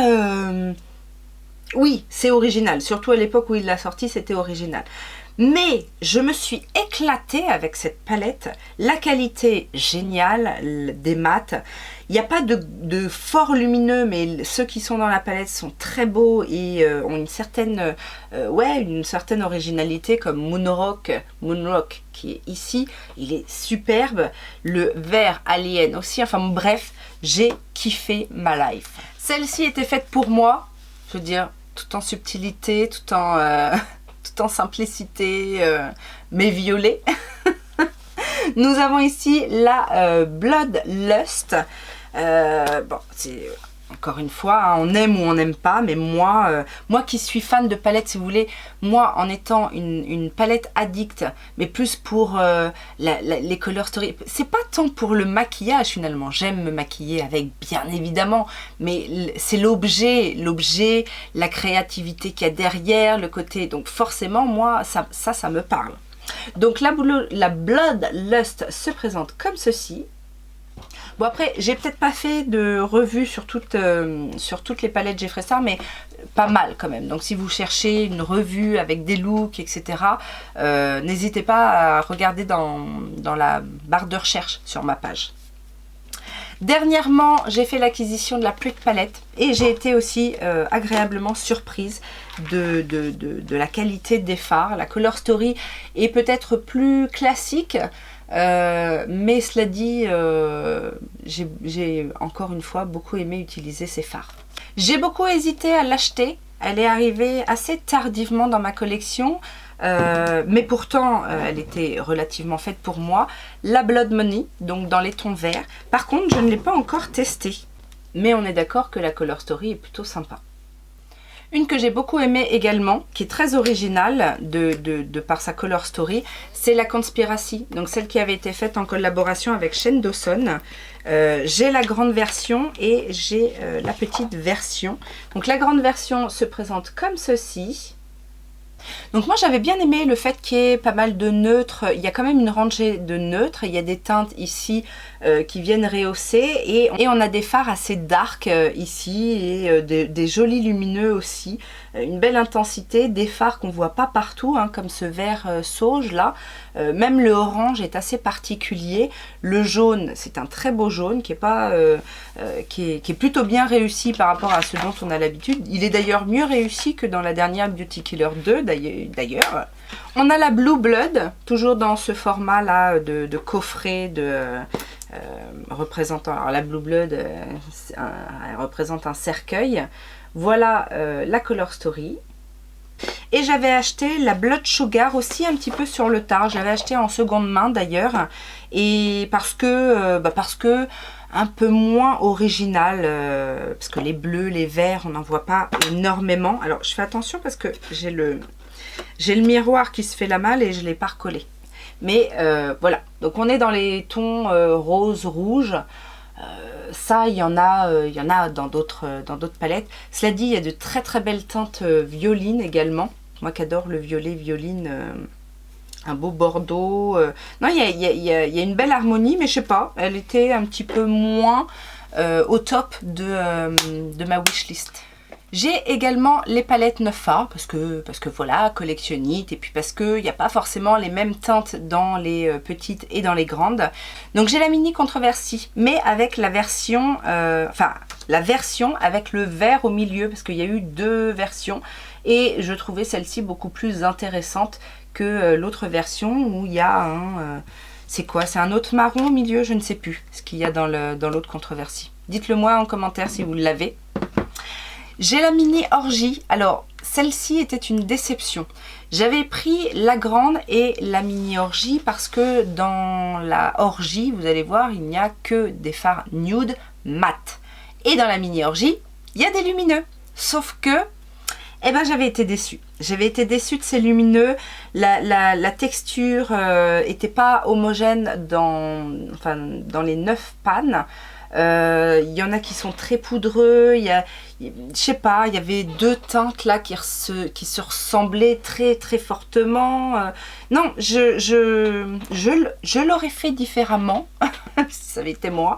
S1: Oui, c'est original. Surtout à l'époque où il l'a sorti, c'était original. Mais je me suis éclatée avec cette palette. La qualité géniale des mats. Il n'y a pas de fort lumineux, mais ceux qui sont dans la palette sont très beaux et ont une certaine originalité, comme Moonrock qui est ici. Il est superbe. Le vert Alien aussi. Enfin bref, j'ai kiffé ma life. Celle-ci était faite pour moi. Je veux dire, tout en subtilité, tout en simplicité, mais violet. Nous avons ici la Bloodlust. Bon, c'est encore une fois, hein, on aime ou on n'aime pas, mais moi qui suis fan de palettes, si vous voulez, moi en étant une palette addict, mais plus pour les color story, c'est pas tant pour le maquillage finalement, j'aime me maquiller avec bien évidemment, mais c'est l'objet, la créativité qu'il y a derrière, le côté, donc forcément moi ça me parle. Donc la Bloodlust se présente comme ceci. Bon après, j'ai peut-être pas fait de revue sur toutes les palettes Jeffree Star, mais pas mal quand même. Donc si vous cherchez une revue avec des looks, etc., n'hésitez pas à regarder dans la barre de recherche sur ma page. Dernièrement, j'ai fait l'acquisition de la Pretty Palette et j'ai été aussi agréablement surprise de la qualité des fards. La Color Story est peut-être plus classique, mais cela dit, j'ai encore une fois beaucoup aimé utiliser ces fards. J'ai beaucoup hésité à l'acheter. Elle est arrivée assez tardivement dans ma collection. Mais pourtant elle était relativement faite pour moi, la Blood Money, donc dans les tons verts. Par contre je ne l'ai pas encore testée, mais on est d'accord que la Color Story est plutôt sympa. Une que j'ai beaucoup aimée également, qui est très originale de par sa Color Story, c'est la Conspiracy, donc celle qui avait été faite en collaboration avec Shane Dawson. J'ai la grande version et j'ai la petite version. Donc la grande version se présente comme ceci. Donc moi j'avais bien aimé le fait qu'il y ait pas mal de neutres, il y a quand même une rangée de neutres, il y a des teintes ici qui viennent rehausser et on a des fards assez dark ici et des jolis lumineux aussi, une belle intensité, des fards qu'on voit pas partout hein, comme ce vert sauge là, même le orange est assez particulier, le jaune c'est un très beau jaune qui est plutôt bien réussi par rapport à ce dont on a l'habitude, il est d'ailleurs mieux réussi que dans la dernière Beauty Killer 2 d'ailleurs. On a la Blue Blood, toujours dans ce format là de coffret représentant, alors la Blue Blood elle représente un cercueil. Voilà la Color Story. Et j'avais acheté la Blood Sugar aussi un petit peu sur le tard, je l'avais acheté en seconde main d'ailleurs, et parce que un peu moins original, parce que les bleus, les verts, on n'en voit pas énormément. Alors je fais attention parce que j'ai le miroir qui se fait la malle et je ne l'ai pas recollé. Mais voilà, donc on est dans les tons rose, rouge. Ça, il y en a dans d'autres palettes. Cela dit, il y a de très très belles teintes violines également. Moi qui adore le violet violine, un beau bordeaux. Non, il y a une belle harmonie, mais je sais pas, elle était un petit peu moins au top de ma wishlist. J'ai également les palettes 9 fards parce que voilà, collectionnite, et puis parce qu'il n'y a pas forcément les mêmes teintes dans les petites et dans les grandes. Donc j'ai la mini Controversy, mais avec la version, la version avec le vert au milieu, parce qu'il y a eu deux versions, et je trouvais celle-ci beaucoup plus intéressante que l'autre version où il y a un... c'est quoi? C'est un autre marron au milieu? Je ne sais plus ce qu'il y a dans l'autre Controversy. Dites-le moi en commentaire si vous l'avez. J'ai la mini Orgie. Alors, celle-ci était une déception. J'avais pris la grande et la mini Orgie parce que dans la Orgie, vous allez voir, il n'y a que des fards nude mat. Et dans la mini Orgie, il y a des lumineux. Sauf que, eh ben, j'avais été déçue. J'avais été déçue de ces lumineux. La texture n'était pas homogène dans les 9 pannes. Il y en a qui sont très poudreux, je sais pas, il y avait deux teintes là qui se ressemblaient très très fortement. Non, je l'aurais fait différemment, si ça avait été moi.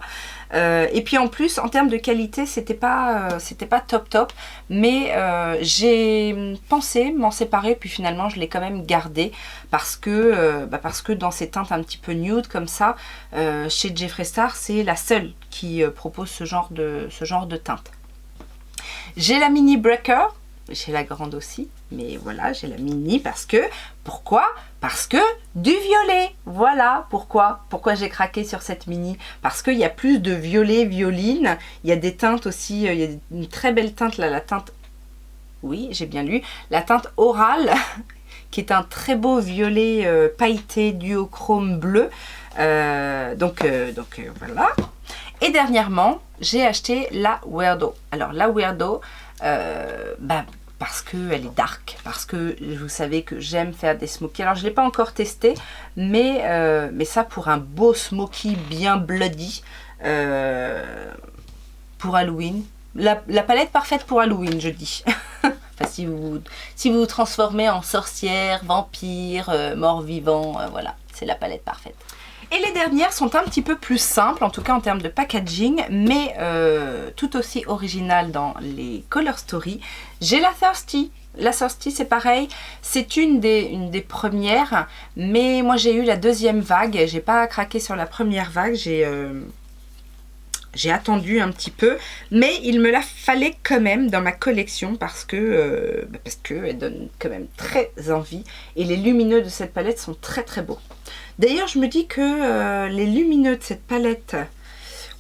S1: Et puis en plus, en termes de qualité, c'était pas top, mais j'ai pensé m'en séparer, puis finalement je l'ai quand même gardé parce que dans ces teintes un petit peu nude comme ça, chez Jeffree Star, c'est la seule qui propose ce genre de teinte. J'ai la mini Breaker, j'ai la grande aussi, mais voilà, j'ai la mini parce que, pourquoi? Parce que du violet, voilà pourquoi j'ai craqué sur cette mini, parce qu'il y a plus de violet, violine, il y a des teintes aussi, il y a une très belle teinte là, la teinte, oui j'ai bien lu, la teinte Oral, qui est un très beau violet pailleté duochrome bleu, donc voilà. Et dernièrement, j'ai acheté la Weirdo. Alors la Weirdo, parce qu'elle est dark, parce que vous savez que j'aime faire des smokies. Alors je ne l'ai pas encore testé, mais ça pour un beau smoky bien bloody pour Halloween. La palette parfaite pour Halloween, je dis. Enfin, si vous vous transformez en sorcière, vampire, mort-vivant, voilà, c'est la palette parfaite. Et les dernières sont un petit peu plus simples, en tout cas en termes de packaging, mais tout aussi originales dans les Color Story. J'ai la Thirsty. La Thirsty, c'est pareil, c'est une des premières, mais moi j'ai eu la deuxième vague, j'ai pas craqué sur la première vague, j'ai attendu un petit peu, mais il me la fallait quand même dans ma collection parce que elle donne quand même très envie. Et les lumineux de cette palette sont très très beaux. D'ailleurs, je me dis que les lumineux de cette palette,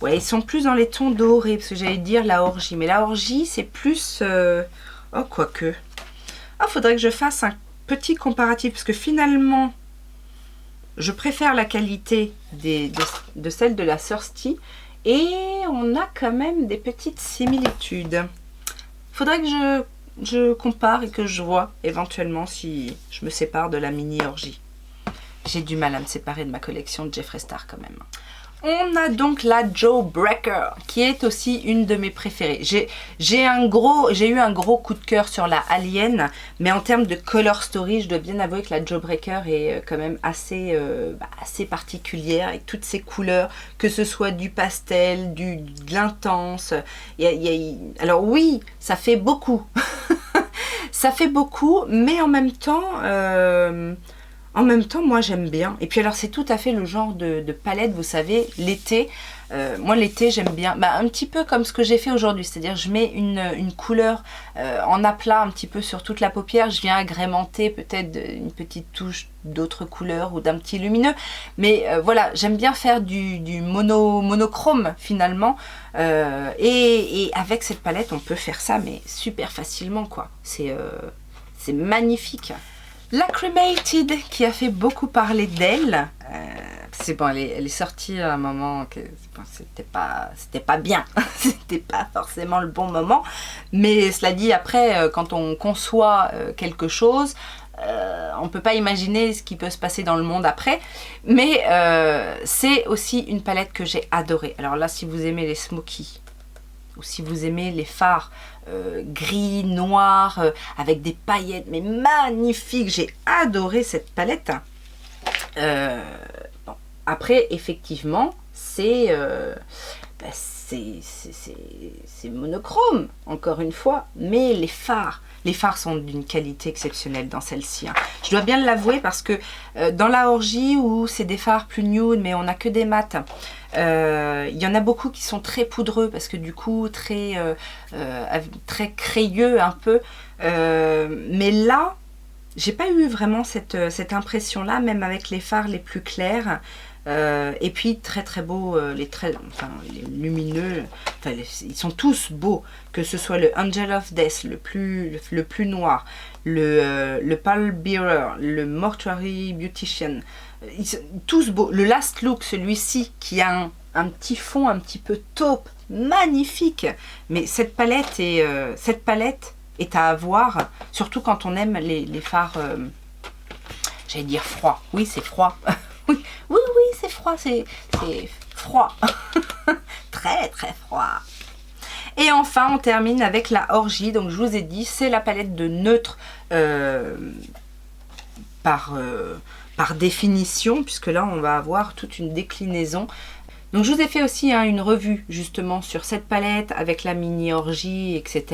S1: ouais, ils sont plus dans les tons dorés, parce que j'allais dire la orgie. Mais la orgie, c'est plus... oh, quoique. Ah, faudrait que je fasse un petit comparatif, parce que finalement, je préfère la qualité de celle de la Thirsty. Et on a quand même des petites similitudes. Faudrait que je compare et que je vois éventuellement si je me sépare de la mini orgie. J'ai du mal à me séparer de ma collection de Jeffree Star quand même. On a donc la Jawbreaker, qui est aussi une de mes préférées. J'ai eu un gros coup de cœur sur la Alien, mais en termes de Color Story, je dois bien avouer que la Jawbreaker est quand même assez particulière, avec toutes ses couleurs, que ce soit du pastel, de l'intense. Alors oui, ça fait beaucoup. Ça fait beaucoup, mais en même temps... moi j'aime bien. Et puis alors c'est tout à fait le genre de palette, vous savez, l'été. Moi l'été j'aime bien, un petit peu comme ce que j'ai fait aujourd'hui. C'est-à-dire je mets une couleur en aplat un petit peu sur toute la paupière. Je viens agrémenter peut-être une petite touche d'autres couleurs ou d'un petit lumineux. Mais voilà, j'aime bien faire du monochrome finalement. Et avec cette palette on peut faire ça mais super facilement quoi. C'est magnifique. La Cremated, qui a fait beaucoup parler d'elle, c'est bon, elle est sortie à un moment que bon, c'était pas bien, c'était pas forcément le bon moment, mais cela dit, après, quand on conçoit quelque chose, on peut pas imaginer ce qui peut se passer dans le monde après, mais c'est aussi une palette que j'ai adorée. Alors là, si vous aimez les smoky, ou si vous aimez les fards gris, noirs, avec des paillettes, mais magnifiques. J'ai adoré cette palette. Bon, après, effectivement, c'est monochrome, encore une fois, mais les fards sont d'une qualité exceptionnelle dans celle-ci. Hein. Je dois bien l'avouer parce que dans la orgie où c'est des fards plus nude, mais on n'a que des mats, il y en a beaucoup qui sont très poudreux parce que du coup très crayeux un peu. Mais là, j'ai pas eu vraiment cette impression-là, même avec les fards les plus clairs. Et puis très très beaux, les lumineux, ils sont tous beaux, que ce soit le Angel of Death, le plus noir, le Pale Bearer, le Mortuary Beautician, ils sont tous beaux. Le Last Look, celui-ci qui a un petit fond un petit peu taupe, magnifique. Mais cette palette est à avoir, surtout quand on aime les fards, j'allais dire froid. Oui, c'est froid. Oui, c'est froid, c'est froid. Très, très froid. Et enfin, on termine avec la orgie. Donc, je vous ai dit, c'est la palette de neutre par définition, puisque là, on va avoir toute une déclinaison. Donc, je vous ai fait aussi une revue, justement, sur cette palette, avec la mini-orgie, etc.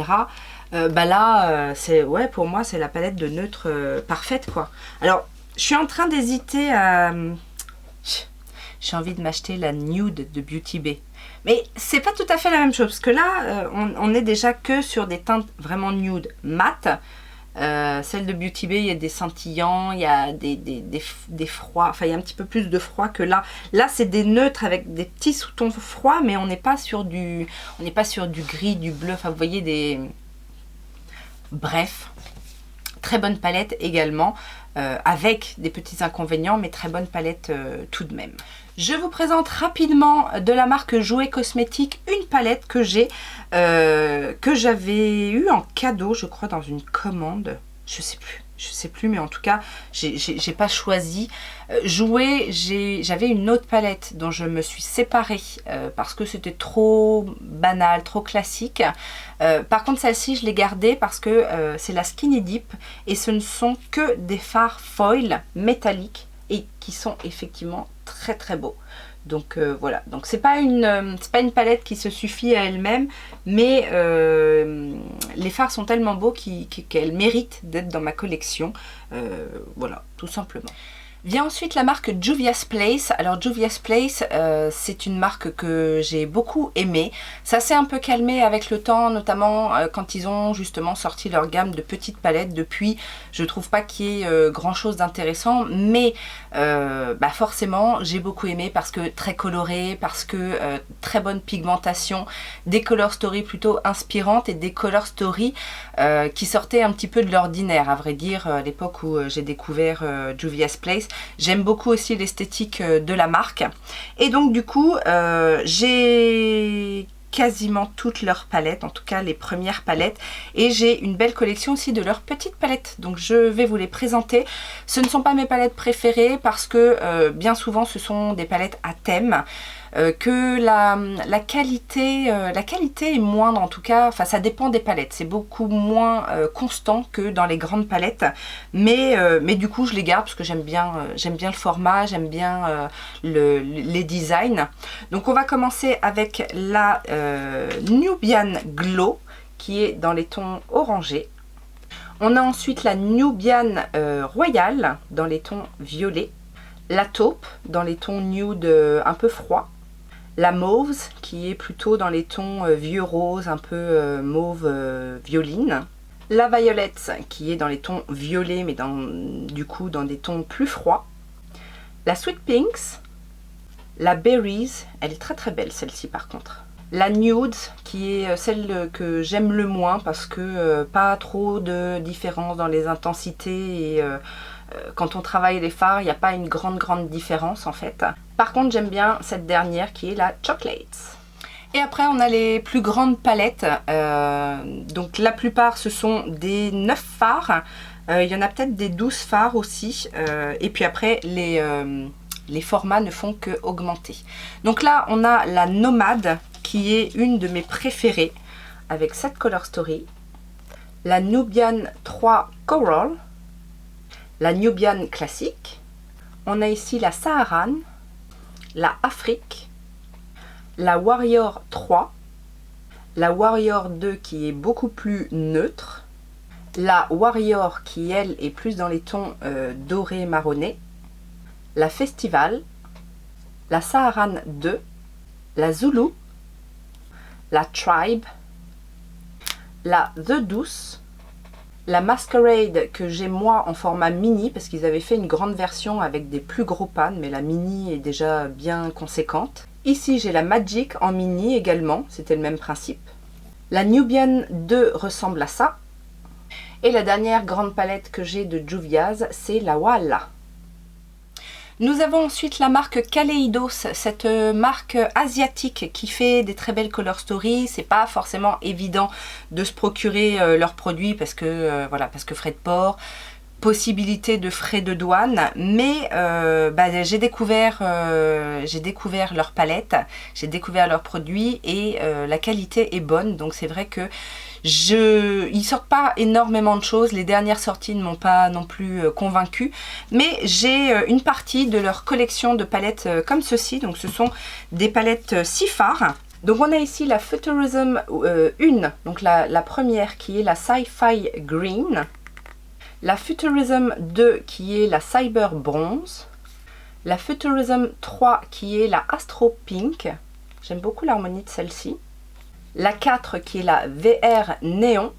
S1: Là, pour moi, c'est la palette de neutre parfaite, quoi. Alors, je suis en train d'hésiter à... J'ai envie de m'acheter la Nude de Beauty Bay. Mais c'est pas tout à fait la même chose. Parce que là, on est déjà que sur des teintes vraiment nude mat. Celle de Beauty Bay, il y a des scintillants, il y a des froids. Enfin, il y a un petit peu plus de froid que là. Là, c'est des neutres avec des petits sous-tons froids. Mais on n'est pas sur du gris, du bleu. Enfin, vous voyez des... Bref. Très bonne palette également, avec des petits inconvénients, mais très bonne palette tout de même. Je vous présente rapidement de la marque Jouet Cosmétique une palette que j'ai, que j'avais eu en cadeau, je crois, dans une commande. Je sais plus, mais en tout cas, j'ai pas choisi. Jouet, j'avais une autre palette dont je me suis séparée parce que c'était trop banal, trop classique. Par contre, celle-ci, je l'ai gardée parce que c'est la Skinny Dip et ce ne sont que des fards foil métalliques. et qui sont effectivement très très beaux. Donc voilà, donc c'est pas une palette qui se suffit à elle-même, mais les fards sont tellement beaux qu'elle mérite d'être dans ma collection. Voilà, tout simplement. Vient ensuite la marque Juvia's Place. Alors Juvia's Place, c'est une marque que j'ai beaucoup aimée. Ça s'est un peu calmé avec le temps, notamment quand ils ont justement sorti leur gamme de petites palettes. Depuis, je trouve pas qu'il y ait grand chose d'intéressant, mais forcément j'ai beaucoup aimé parce que très coloré, parce que très bonne pigmentation, des color story plutôt inspirantes et des color story qui sortaient un petit peu de l'ordinaire, à vrai dire, à l'époque où j'ai découvert Juvia's Place. J'aime beaucoup aussi l'esthétique de la marque. Et donc du coup, j'ai quasiment toutes leurs palettes, en tout cas les premières palettes. Et j'ai une belle collection aussi de leurs petites palettes. Donc je vais vous les présenter. Ce ne sont pas mes palettes préférées parce que bien souvent ce sont des palettes à thème. Que la qualité est moindre, en tout cas, enfin ça dépend des palettes, c'est beaucoup moins constant que dans les grandes palettes, mais du coup je les garde parce que j'aime bien le format, j'aime bien les designs. Donc on va commencer avec la Nubian Glow qui est dans les tons orangés. On a ensuite la Nubian Royal dans les tons violets, la taupe dans les tons nude un peu froid, la mauve qui est plutôt dans les tons vieux rose, un peu mauve violine, la violette qui est dans les tons violets mais du coup dans des tons plus froids, la sweet pinks, la berries, elle est très très belle celle-ci par contre, la nude qui est celle que j'aime le moins parce que pas trop de différence dans les intensités et quand on travaille les fards, il n'y a pas une grande différence en fait. Par contre, j'aime bien cette dernière qui est la Chocolate. Et après, on a les plus grandes palettes. Donc la plupart, ce sont des 9 fards. Il y en a peut-être des 12 fards aussi. Et puis après, les formats ne font que augmenter. Donc là, on a la Nomade qui est une de mes préférées avec cette Color Story. La Nubian 3 Coral. La Nubian classique, on a ici la Saharan, la Afrique, la Warrior 3, la Warrior 2 qui est beaucoup plus neutre, la Warrior qui elle est plus dans les tons dorés marronnés, la Festival, la Saharan 2, la Zulu, la Tribe, la The Douce, la Masquerade que j'ai moi en format mini parce qu'ils avaient fait une grande version avec des plus gros pans, mais la mini est déjà bien conséquente. Ici j'ai la Magic en mini également, c'était le même principe. La Nubian 2 ressemble à ça. Et la dernière grande palette que j'ai de Juvia's, c'est la Walla. Nous avons ensuite la marque Kaleidos, cette marque asiatique qui fait des très belles color stories. C'est pas forcément évident de se procurer leurs produits parce que parce que frais de port, possibilité de frais de douane, mais j'ai découvert leurs palettes, j'ai découvert leurs produits et la qualité est bonne, donc c'est vrai que ils sortent pas énormément de choses, les dernières sorties ne m'ont pas non plus convaincue, mais j'ai une partie de leur collection de palettes comme ceci, donc ce sont des palettes 6 fards. Donc on a ici la Futurism 1, donc la première qui est la Sci-Fi Green, la Futurism 2 qui est la Cyber Bronze, la Futurism 3 qui est la Astro Pink, j'aime beaucoup l'harmonie de celle-ci, la 4 qui est la VR Néon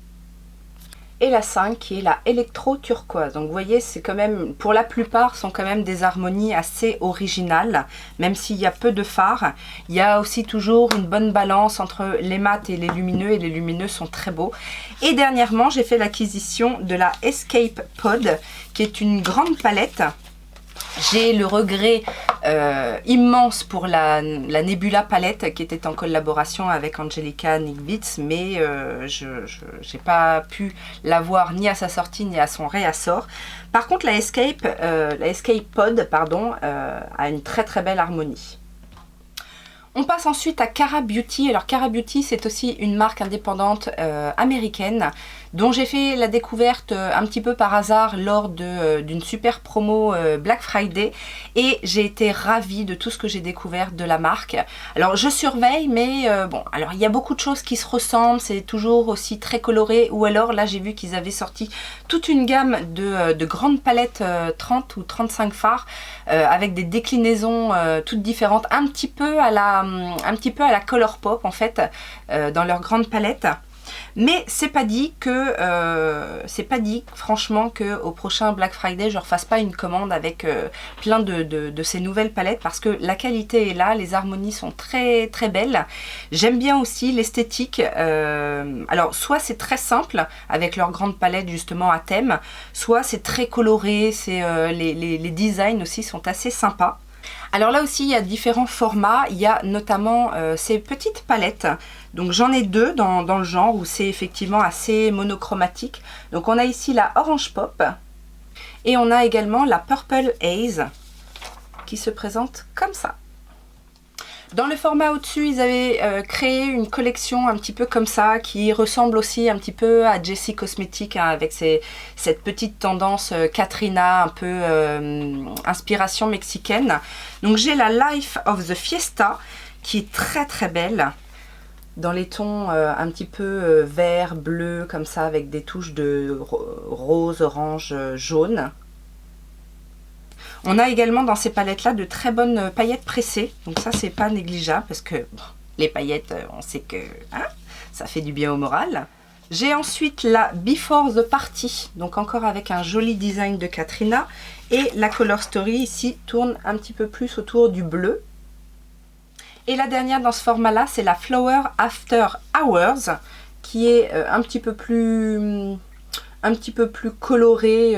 S1: et la 5 qui est la Electro Turquoise. Donc vous voyez, c'est quand même, pour la plupart, sont quand même des harmonies assez originales, même s'il y a peu de fards. Il y a aussi toujours une bonne balance entre les mats et les lumineux sont très beaux. Et dernièrement, j'ai fait l'acquisition de la Escape Pod, qui est une grande palette. J'ai le regret immense pour la Nebula palette qui était en collaboration avec Angelica Nigbitz, mais je n'ai pas pu l'avoir ni à sa sortie ni à son réassort. Par contre, la Escape Pod a une très très belle harmonie. On passe ensuite à Cara Beauty. Alors Cara Beauty, c'est aussi une marque indépendante américaine dont j'ai fait la découverte un petit peu par hasard lors d'une super promo Black Friday, et j'ai été ravie de tout ce que j'ai découvert de la marque. Alors je surveille, mais bon, alors il y a beaucoup de choses qui se ressemblent, c'est toujours aussi très coloré, ou alors là j'ai vu qu'ils avaient sorti toute une gamme de grandes palettes 30 ou 35 fards avec des déclinaisons toutes différentes, un petit peu à la Colourpop en fait, dans leur grande palette. Mais c'est pas dit franchement que au prochain Black Friday je refasse pas une commande avec plein de ces nouvelles palettes, parce que la qualité est là, les harmonies sont très très belles. J'aime bien aussi l'esthétique. Alors soit c'est très simple avec leur grande palette justement à thème, soit c'est très coloré, les designs aussi sont assez sympas. Alors là aussi il y a différents formats, il y a notamment ces petites palettes, donc j'en ai deux dans le genre où c'est effectivement assez monochromatique. Donc on a ici la Orange Pop et on a également la Purple Haze qui se présente comme ça. Dans le format au-dessus, ils avaient créé une collection un petit peu comme ça, qui ressemble aussi un petit peu à Jessie Cosmetics, hein, avec cette petite tendance Katrina, un peu inspiration mexicaine. Donc j'ai la Life of the Fiesta, qui est très très belle, dans les tons un petit peu vert, bleu, comme ça, avec des touches de rose, orange, jaune. On a également dans ces palettes là de très bonnes paillettes pressées, donc ça c'est pas négligeable parce que bon, les paillettes on sait que hein, ça fait du bien au moral. J'ai ensuite la Before the Party, donc encore avec un joli design de Katrina, et la Color Story ici tourne un petit peu plus autour du bleu. Et la dernière dans ce format là, c'est la Flower After Hours, qui est un petit peu plus colorée,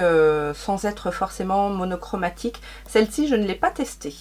S1: sans être forcément monochromatique. Celle-ci, je ne l'ai pas testée.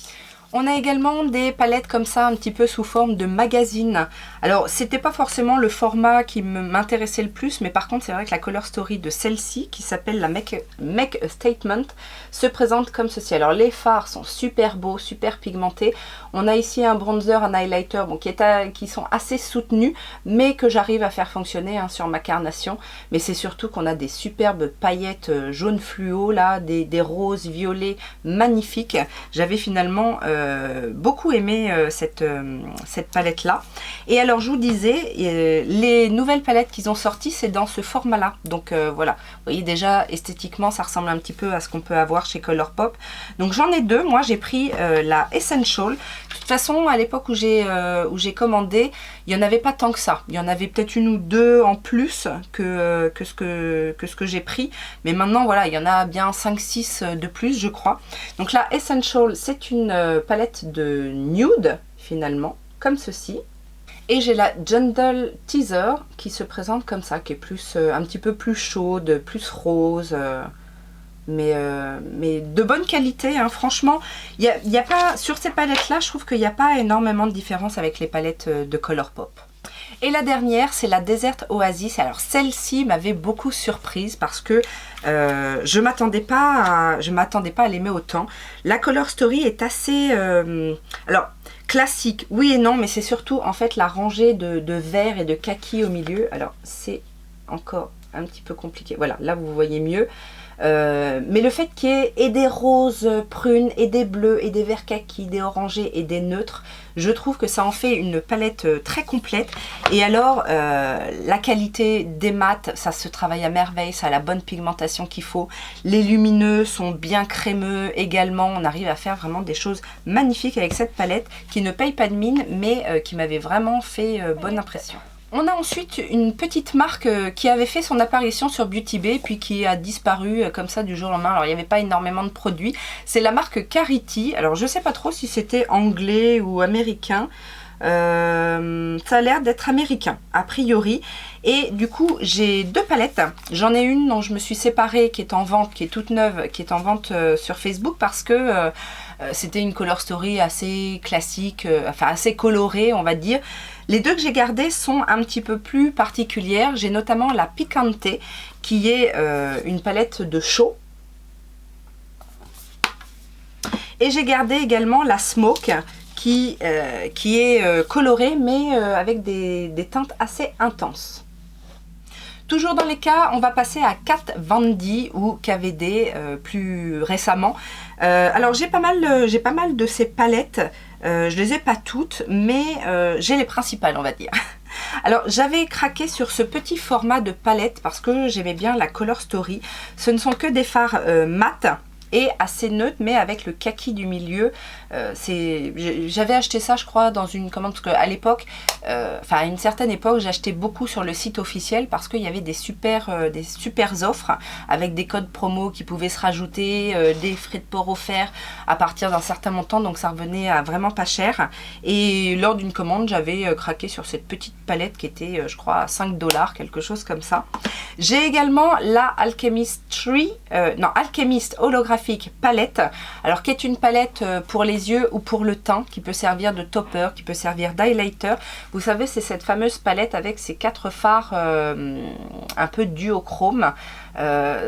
S1: On a également des palettes comme ça, un petit peu sous forme de magazine. Alors, c'était pas forcément le format qui m'intéressait le plus, mais par contre, c'est vrai que la Color Story de celle-ci, qui s'appelle la Make a Statement, se présente comme ceci. Alors, les fards sont super beaux, super pigmentés. On a ici un bronzer, un highlighter, bon, qui sont assez soutenus, mais que j'arrive à faire fonctionner hein, sur ma carnation. Mais c'est surtout qu'on a des superbes paillettes jaune fluo, là, des roses, violets, magnifiques. J'avais finalement beaucoup aimé cette palette là. Et alors je vous disais, les nouvelles palettes qu'ils ont sorties, c'est dans ce format là. Donc voilà, vous voyez déjà esthétiquement ça ressemble un petit peu à ce qu'on peut avoir chez Colourpop. Donc j'en ai deux, moi j'ai pris la Essential. De toute façon à l'époque où j'ai commandé, il n'y en avait pas tant que ça. Il y en avait peut-être une ou deux en plus que ce que j'ai pris. Mais maintenant voilà, il y en a bien 5-6 de plus je crois. Donc la Essential, c'est une palette de nude finalement, comme ceci. Et j'ai la Gentle Teaser qui se présente comme ça, qui est plus un petit peu plus chaude, plus rose, mais de bonne qualité, hein. Franchement, y a pas, sur ces palettes là, je trouve qu'il n'y a pas énormément de différence avec les palettes de Colourpop. Et la dernière, c'est la Desert Oasis. Alors celle-ci m'avait beaucoup surprise parce que je m'attendais pas à l'aimer autant. La Color Story est assez alors classique, oui et non, mais c'est surtout en fait la rangée de vert et de kaki au milieu. Alors c'est encore un petit peu compliqué. Voilà, là vous voyez mieux. Mais le fait qu'il y ait et des roses prunes, et des bleus, et des verts kaki, des orangés et des neutres, je trouve que ça en fait une palette très complète. Et alors, la qualité des mats, ça se travaille à merveille, ça a la bonne pigmentation qu'il faut. Les lumineux sont bien crémeux également. On arrive à faire vraiment des choses magnifiques avec cette palette qui ne paye pas de mine, mais qui m'avait vraiment fait bonne impression. On a ensuite une petite marque qui avait fait son apparition sur Beauty Bay puis qui a disparu comme ça du jour au lendemain. Alors il n'y avait pas énormément de produits. C'est la marque Carity. Alors je ne sais pas trop si c'était anglais ou américain. Ça a l'air d'être américain a priori. Et du coup j'ai deux palettes. J'en ai une dont je me suis séparée qui est en vente, qui est toute neuve, qui est en vente sur Facebook parce que c'était une Color Story assez classique, enfin assez colorée on va dire. Les deux que j'ai gardées sont un petit peu plus particulières. J'ai notamment la Picante qui est une palette de chaud. Et j'ai gardé également la Smoke qui est colorée mais avec des teintes assez intenses. Toujours dans les cas, on va passer à Kat Von D ou KVD plus récemment. Alors j'ai pas mal de ces palettes, je les ai pas toutes, mais j'ai les principales, on va dire. Alors j'avais craqué sur ce petit format de palette parce que j'aimais bien la Color Story. Ce ne sont que des fards mat et assez neutre, mais avec le kaki du milieu. J'avais acheté ça, je crois, dans une commande, parce qu'à l'époque, enfin à une certaine époque, j'achetais beaucoup sur le site officiel parce qu'il y avait des super offres avec des codes promo qui pouvaient se rajouter, des frais de port offerts à partir d'un certain montant, donc ça revenait à vraiment pas cher. Et lors d'une commande, j'avais craqué sur cette petite palette qui était, je crois, à 5 $, quelque chose comme ça. J'ai également la Alchemist Holographic palette, alors qui est une palette pour les yeux ou pour le teint, qui peut servir de topper, qui peut servir d'highlighter. Vous savez, c'est cette fameuse palette avec ces 4 fards un peu duochrome.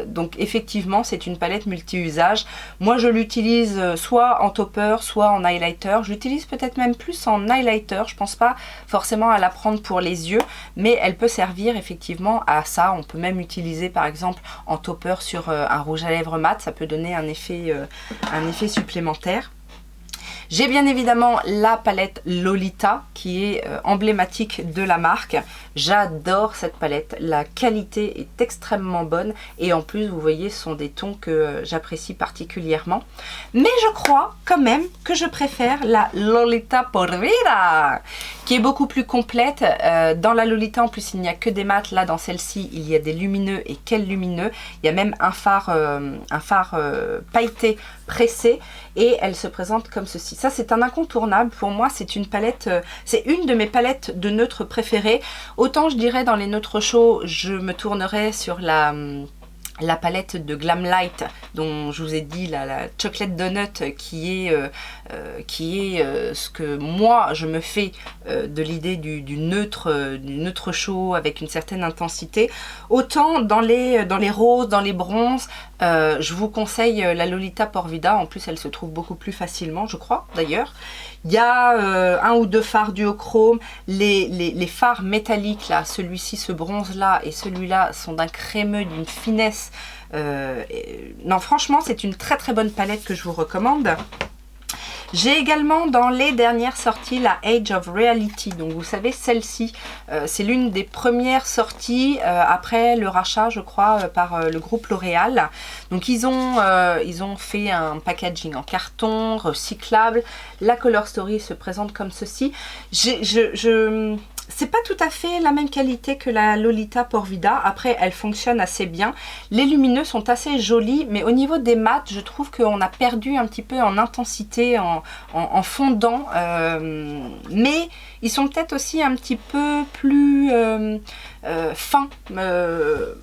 S1: Donc effectivement c'est une palette multi-usage. Moi je l'utilise soit en topper, soit en highlighter. Je l'utilise peut-être même plus en highlighter. Je pense pas forcément à la prendre pour les yeux, mais elle peut servir effectivement à ça. On peut même utiliser par exemple en topper sur un rouge à lèvres mat. Ça peut donner un effet supplémentaire. J'ai bien évidemment la palette Lolita qui est emblématique de la marque. J'adore cette palette, la qualité est extrêmement bonne et en plus vous voyez ce sont des tons que j'apprécie particulièrement. Mais je crois quand même que je préfère la Lolita Por Vida qui est beaucoup plus complète. Dans la Lolita en plus il n'y a que des mats, là dans celle-ci il y a des lumineux et quels lumineux. Il y a même un phare pailleté pressé et elle se présente comme ceci. Ça c'est un incontournable pour moi, c'est une palette, c'est une de mes palettes de neutres préférées. Autant je dirais dans les neutres chauds je me tournerais sur la palette de Glamlight dont je vous ai dit, la Chocolate Donut qui est ce que moi je me fais de l'idée du neutre chaud avec une certaine intensité. Autant dans les roses, dans les bronzes, je vous conseille la Lolita Por Vida. En plus elle se trouve beaucoup plus facilement, je crois d'ailleurs. Il y a un ou deux fards duochrome. Les fards métalliques là, celui-ci, ce bronze là et celui-là sont d'un crémeux, d'une finesse. Non franchement c'est une très très bonne palette que je vous recommande. J'ai également dans les dernières sorties la Age of Reality, donc vous savez celle-ci c'est l'une des premières sorties après le rachat je crois par le groupe L'Oréal. Donc ils ont fait un packaging en carton recyclable. La Color Story se présente comme ceci. C'est pas tout à fait la même qualité que la Lolita Por Vida. Après, elle fonctionne assez bien. Les lumineux sont assez jolis, mais au niveau des mats, je trouve qu'on a perdu un petit peu en intensité, en fondant. Mais ils sont peut-être aussi un petit peu plus fins.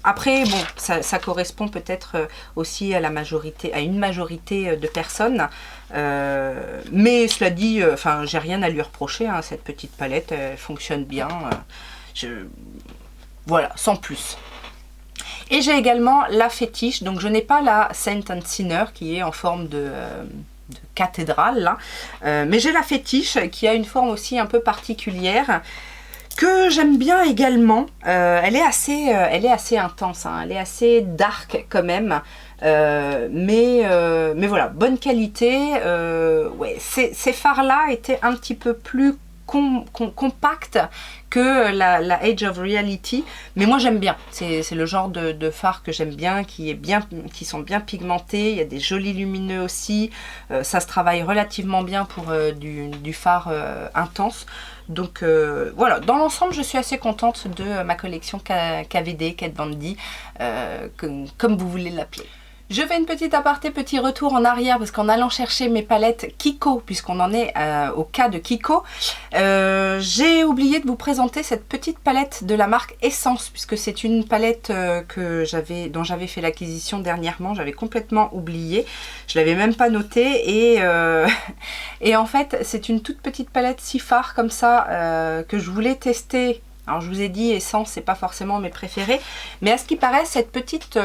S1: Après, bon, ça correspond peut-être aussi à une majorité de personnes. Mais cela dit, enfin, j'ai rien à lui reprocher, hein, cette petite palette, elle fonctionne bien. Voilà, sans plus. Et j'ai également la fétiche, donc je n'ai pas la Saint and Sinner qui est en forme de cathédrale, là. Mais j'ai la fétiche qui a une forme aussi un peu particulière, que j'aime bien également. Elle est assez intense, hein, elle est assez dark quand même. Mais voilà, bonne qualité. Ouais, ces fards là étaient un petit peu plus compacts que la Age of Reality, mais moi j'aime bien, c'est le genre de fard que j'aime bien, qui sont bien pigmentés. Il y a des jolis lumineux aussi, ça se travaille relativement bien pour du fard intense. Donc voilà, dans l'ensemble je suis assez contente de ma collection KVD, Kat Von D, comme vous voulez l'appeler. Je fais une petite aparté, petit retour en arrière parce qu'en allant chercher mes palettes Kiko, puisqu'on en est au cas de Kiko, j'ai oublié de vous présenter cette petite palette de la marque Essence, puisque c'est une palette dont j'avais fait l'acquisition dernièrement. J'avais complètement oublié, je l'avais même pas notée, et en fait c'est une toute petite palette 6 fards comme ça que je voulais tester. Alors je vous ai dit, Essence c'est pas forcément mes préférés, mais à ce qui paraît cette petite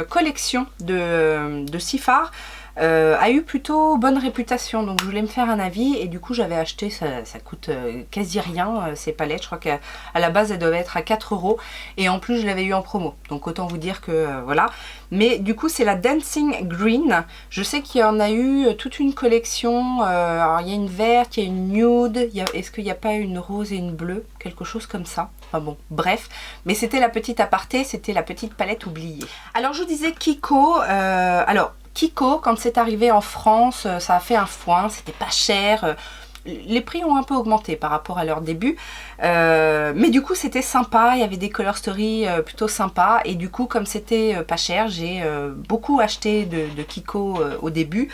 S1: collection de 6 fards a eu plutôt bonne réputation. Donc je voulais me faire un avis et du coup j'avais acheté, ça coûte quasi rien ces palettes. Je crois qu'à la base elles doivent être à 4 € et en plus je l'avais eu en promo. Donc autant vous dire que voilà. Mais du coup c'est la Dancing Green. Je sais qu'il y en a eu toute une collection. Alors il y a une verte, il y a une nude. Est-ce qu'il n'y a pas une rose et une bleue? Quelque chose comme ça. Enfin bon, bref. Mais c'était la petite aparté, c'était la petite palette oubliée. Alors je vous disais Kiko. Alors Kiko, quand c'est arrivé en France, ça a fait un foin, c'était pas cher. Les prix ont un peu augmenté par rapport à leur début, mais du coup c'était sympa, il y avait des color story plutôt sympas et du coup comme c'était pas cher, j'ai beaucoup acheté de Kiko au début.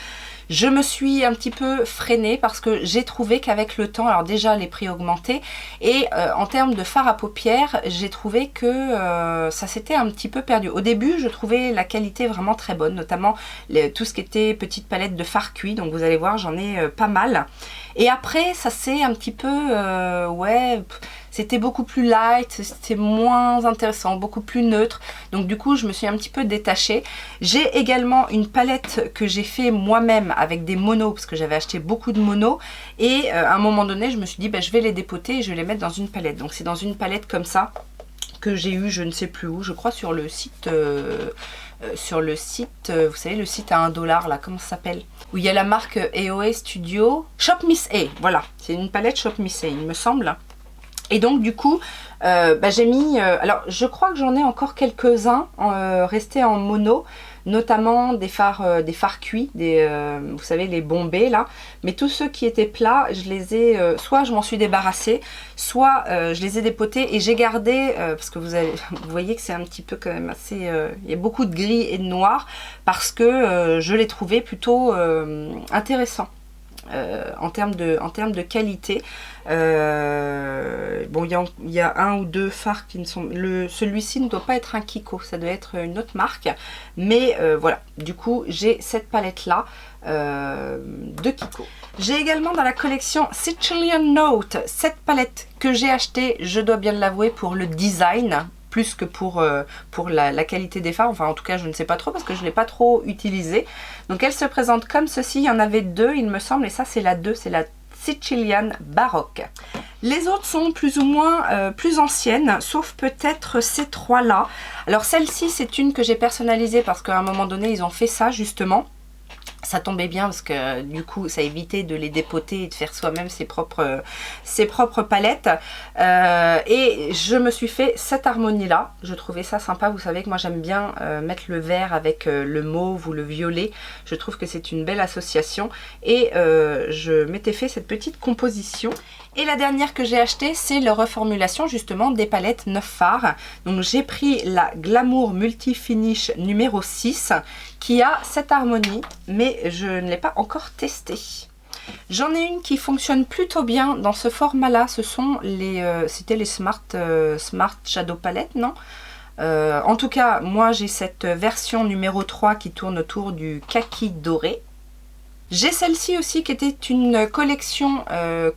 S1: Je me suis un petit peu freinée parce que j'ai trouvé qu'avec le temps, alors déjà les prix augmentaient et en termes de fard à paupières, j'ai trouvé que ça s'était un petit peu perdu. Au début, je trouvais la qualité vraiment très bonne, notamment tout ce qui était petite palette de fard cuit, donc vous allez voir, j'en ai pas mal. Et après, ça s'est un petit peu, ouais, c'était beaucoup plus light, c'était moins intéressant, beaucoup plus neutre. Donc du coup, je me suis un petit peu détachée. J'ai également une palette que j'ai fait moi-même avec des monos, parce que j'avais acheté beaucoup de monos. Et à un moment donné, je me suis dit, bah, je vais les dépoter et je vais les mettre dans une palette. Donc c'est dans une palette comme ça que j'ai eu, je ne sais plus où, je crois sur le site... vous savez, le site à 1 $, là, comment ça s'appelle? Où il y a la marque EOA Studio. Shop Miss A, voilà. C'est une palette Shop Miss A, il me semble. Et donc, du coup, bah, j'ai mis... alors, je crois que j'en ai encore quelques-uns restés en mono. Notamment des fards cuits, vous savez, les bombés, là. Mais tous ceux qui étaient plats, je les ai... soit je m'en suis débarrassée, soit je les ai dépotés et j'ai gardé... parce que vous voyez que c'est un petit peu quand même assez... il y a beaucoup de gris et de noir parce que je les trouvais plutôt intéressants. En termes de qualité. Bon, il y a un ou deux fards qui ne sont... Celui-ci ne doit pas être un Kiko, ça doit être une autre marque. Mais voilà, du coup, j'ai cette palette-là de Kiko. J'ai également dans la collection Sicilian Note, cette palette que j'ai achetée, je dois bien l'avouer, pour le design, plus que pour la qualité des fards. Enfin, en tout cas, je ne sais pas trop parce que je ne l'ai pas trop utilisée. Donc, elle se présente comme ceci. Il y en avait deux, il me semble. Et ça, c'est la 2. C'est la Sicilian Baroque. Les autres sont plus ou moins plus anciennes, sauf peut-être ces trois-là. Alors, celle-ci, c'est une que j'ai personnalisée parce qu'à un moment donné, ils ont fait ça, justement. Ça tombait bien parce que du coup ça évitait de les dépoter et de faire soi-même ses propres palettes. Et je me suis fait cette harmonie là. Je trouvais ça sympa. Vous savez que moi j'aime bien mettre le vert avec le mauve ou le violet. Je trouve que c'est une belle association. Et je m'étais fait cette petite composition. Et la dernière que j'ai achetée, c'est la reformulation justement des palettes 9 fards. Donc j'ai pris la Glamour Multi Finish numéro 6 qui a cette harmonie, mais je ne l'ai pas encore testée. J'en ai une qui fonctionne plutôt bien dans ce format-là. Ce sont c'était les Smart Shadow Palette, non? En tout cas, moi j'ai cette version numéro 3 qui tourne autour du kaki doré. J'ai celle-ci aussi qui était une collection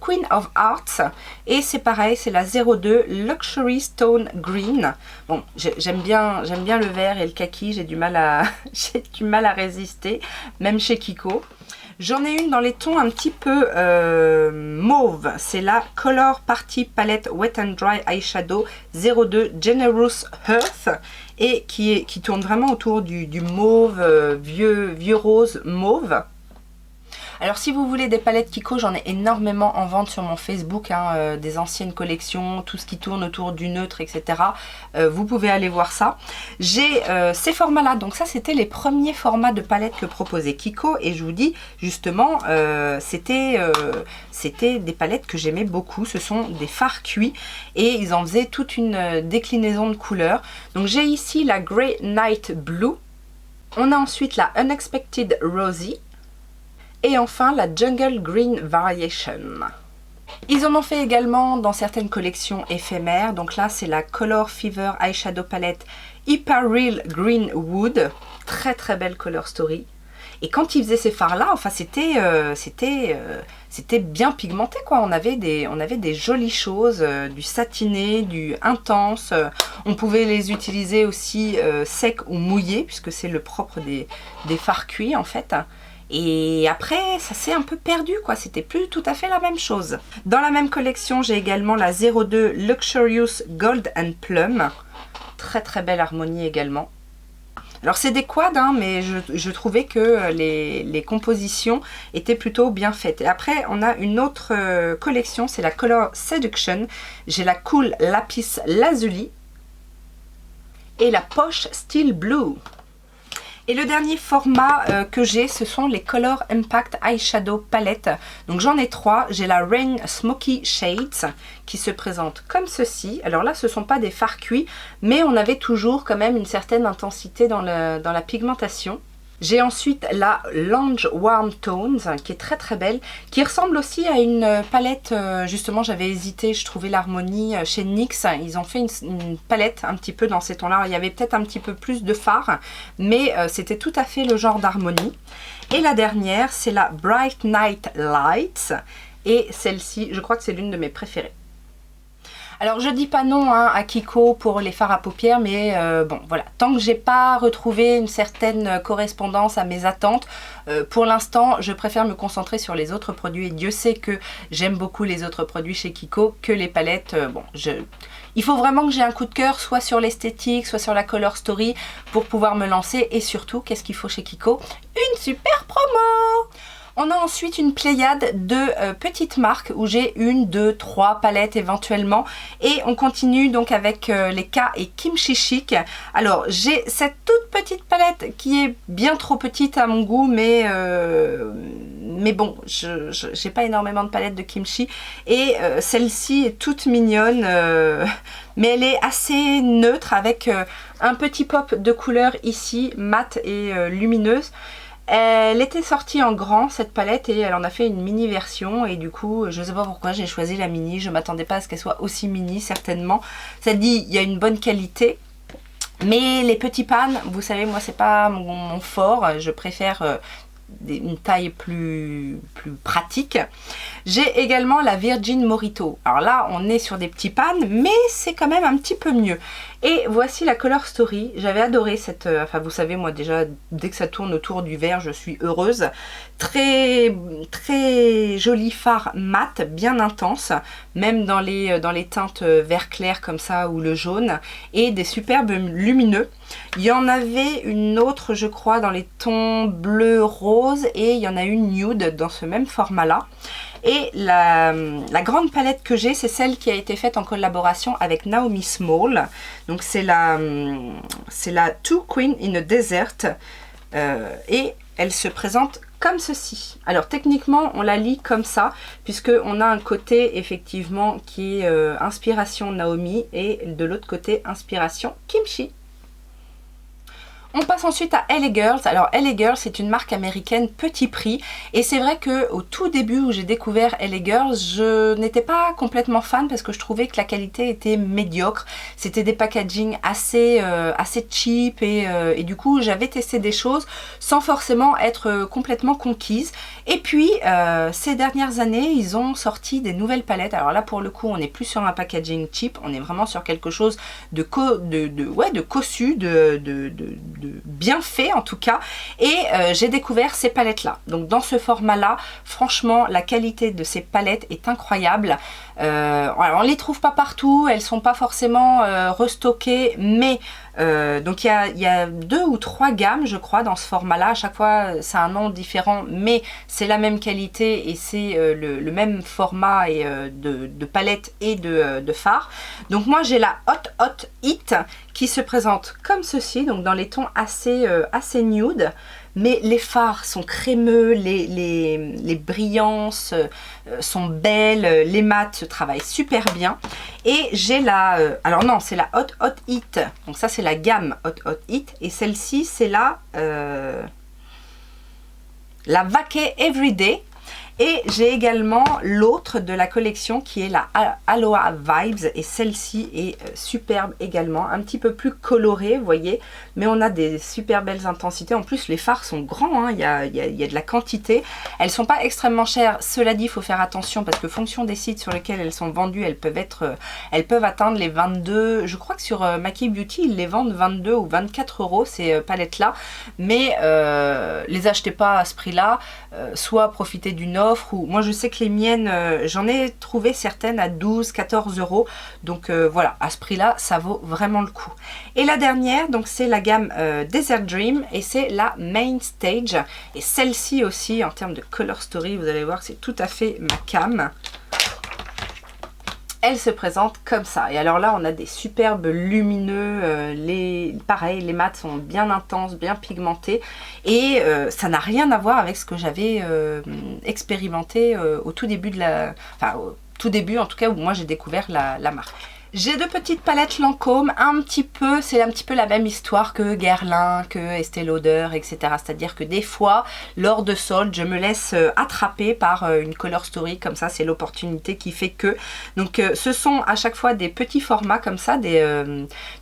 S1: Queen of Hearts et c'est pareil, c'est la 02 Luxury Stone Green. Bon, j'aime bien le vert et le kaki, j'ai du mal à résister, même chez Kiko. J'en ai une dans les tons un petit peu mauve, c'est la Color Party Palette Wet and Dry Eyeshadow 02 Generous Earth et qui tourne vraiment autour du mauve, vieux rose mauve. Alors si vous voulez des palettes Kiko, j'en ai énormément en vente sur mon Facebook, hein, des anciennes collections, tout ce qui tourne autour du neutre, etc. Vous pouvez aller voir ça. J'ai ces formats-là, donc ça c'était les premiers formats de palettes que proposait Kiko et je vous dis justement, c'était des palettes que j'aimais beaucoup. Ce sont des fards cuits et ils en faisaient toute une déclinaison de couleurs. Donc j'ai ici la Grey Night Blue. On a ensuite la Unexpected Rosy. Et enfin la Jungle Green Variation. Ils en ont fait également dans certaines collections éphémères. Donc là c'est la Color Fever Eyeshadow Palette Hyper Real Green Wood. Très très belle color story. Et quand ils faisaient ces fards-là, enfin c'était bien pigmenté quoi. On avait des jolies choses, du satiné, du intense. On pouvait les utiliser aussi secs ou mouillés, puisque c'est le propre des fards cuits en fait. Et après, ça s'est un peu perdu quoi, c'était plus tout à fait la même chose. Dans la même collection, j'ai également la 02 Luxurious Gold and Plum. Très très belle harmonie également. Alors c'est des quads, hein, mais je trouvais que les compositions étaient plutôt bien faites. Et après, on a une autre collection, c'est la Color Seduction. J'ai la Cool Lapis Lazuli et la Posh Steel Blue. Et le dernier format que j'ai, ce sont les Color Impact Eyeshadow Palette. Donc j'en ai 3. J'ai la Rain Smoky Shades qui se présente comme ceci. Alors là, ce ne sont pas des fards cuits, mais on avait toujours quand même une certaine intensité dans la pigmentation. J'ai ensuite la Lounge Warm Tones qui est très très belle, qui ressemble aussi à une palette, justement j'avais hésité, je trouvais l'harmonie chez NYX, ils ont fait une palette un petit peu dans ces tons là, il y avait peut-être un petit peu plus de fard, mais c'était tout à fait le genre d'harmonie. Et la dernière c'est la Bright Night Lights, et celle-ci je crois que c'est l'une de mes préférées. Alors je dis pas non hein, à Kiko pour les fards à paupières, mais bon voilà, tant que j'ai pas retrouvé une certaine correspondance à mes attentes, pour l'instant je préfère me concentrer sur les autres produits, et Dieu sait que j'aime beaucoup les autres produits chez Kiko que les palettes. Bon, il faut vraiment que j'ai un coup de cœur soit sur l'esthétique, soit sur la color story pour pouvoir me lancer, et surtout qu'est-ce qu'il faut chez Kiko? Une super promo! On a ensuite une pléiade de petites marques où j'ai 1, 2, 3 palettes éventuellement. Et on continue donc avec les K et Kimchi Chic. Alors j'ai cette toute petite palette qui est bien trop petite à mon goût, mais bon, j'ai pas énormément de palettes de Kimchi. Et celle-ci est toute mignonne, mais elle est assez neutre avec un petit pop de couleur ici, mat et lumineuse. Elle était sortie en grand cette palette, et elle en a fait une mini version, et du coup je sais pas pourquoi j'ai choisi la mini, je m'attendais pas à ce qu'elle soit aussi mini certainement. Ça dit, il y a une bonne qualité, mais les petits pans, vous savez moi c'est pas mon fort, je préfère une taille plus pratique. J'ai également la Virgin Morito. Alors là on est sur des petits pans, mais c'est quand même un petit peu mieux. Et voici la Color Story. J'avais adoré cette... enfin vous savez moi déjà dès que ça tourne autour du vert je suis heureuse. Très très joli fard mat, bien intense, même dans les teintes vert clair comme ça ou le jaune, et des superbes lumineux. Il y en avait une autre je crois dans les tons bleu rose, et il y en a une nude dans ce même format là. Et la grande palette que j'ai, c'est celle qui a été faite en collaboration avec Naomi Small. Donc c'est la Two Queen in a Desert, et elle se présente comme ceci. Alors techniquement on la lit comme ça, puisque on a un côté effectivement qui est inspiration Naomi, et de l'autre côté inspiration Kimchi. On passe ensuite à LA Girls. Alors LA Girls c'est une marque américaine petit prix, et c'est vrai que au tout début où j'ai découvert LA Girls, je n'étais pas complètement fan parce que je trouvais que la qualité était médiocre. C'était des packaging assez cheap, et du coup j'avais testé des choses sans forcément être complètement conquise. Et puis ces dernières années ils ont sorti des nouvelles palettes. Alors là pour le coup on n'est plus sur un packaging cheap, on est vraiment sur quelque chose de cossu, de bien fait en tout cas, et j'ai découvert ces palettes là. Donc dans ce format là, franchement la qualité de ces palettes est incroyable. Alors on les trouve pas partout, elles sont pas forcément restockées, mais donc il y a 2 ou 3 gammes je crois dans ce format là. À chaque fois c'est un nom différent, mais c'est la même qualité et c'est le même format et de palette et de fard. Donc moi j'ai la Hot Hit qui se présente comme ceci, donc dans les tons assez nude, mais les fards sont crémeux, les brillances sont belles, les mats se travaillent super bien. Et j'ai la... alors non, c'est la Hot Hit, donc ça c'est la gamme Hot Hit, et celle-ci c'est la Vacay Everyday. Et j'ai également l'autre de la collection qui est la Aloha Vibes, et celle-ci est superbe également, un petit peu plus colorée, vous voyez, mais on a des super belles intensités. En plus les fards sont grands, hein. Il y a de la quantité. Elles sont pas extrêmement chères, cela dit il faut faire attention parce que fonction des sites sur lesquels elles sont vendues, elles peuvent atteindre les 22, je crois que sur Maki Beauty ils les vendent 22 ou 24 euros ces palettes là, mais les achetez pas à ce prix là, soit profitez d'une offre, ou moi je sais que les miennes, j'en ai trouvé certaines à 12-14 euros, donc voilà, à ce prix là ça vaut vraiment le coup. Et la dernière, donc c'est la gamme Desert Dream, et c'est la Main Stage, et celle-ci aussi en termes de color story, vous allez voir, c'est tout à fait ma cam. Elle se présente comme ça. Et alors là, on a des superbes lumineux. Pareil, les mats sont bien intenses, bien pigmentés. Et ça n'a rien à voir avec ce que j'avais expérimenté au tout début de la... Enfin, au tout début, en tout cas, où moi j'ai découvert la marque. J'ai deux petites palettes Lancôme, c'est un petit peu la même histoire que Guerlain, que Estée Lauder, etc. C'est-à-dire que des fois, lors de soldes, je me laisse attraper par une color story comme ça, c'est l'opportunité qui fait que. Donc ce sont à chaque fois des petits formats comme ça,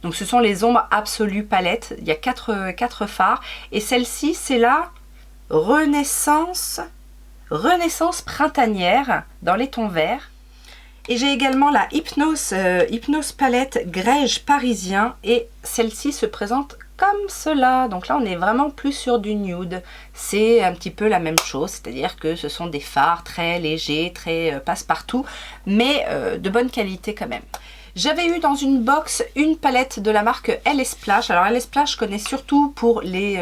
S1: donc ce sont les ombres absolues palettes, il y a 4 fards, et celle-ci c'est la Renaissance printanière dans les tons verts. Et j'ai également la Hypnose palette Grège parisien, et celle-ci se présente comme cela. Donc là on est vraiment plus sur du nude, c'est un petit peu la même chose, c'est-à-dire que ce sont des fards très légers, très passe-partout, mais de bonne qualité quand même. J'avais eu dans une box une palette de la marque LS Splash. Alors LS Splash, je connais surtout pour les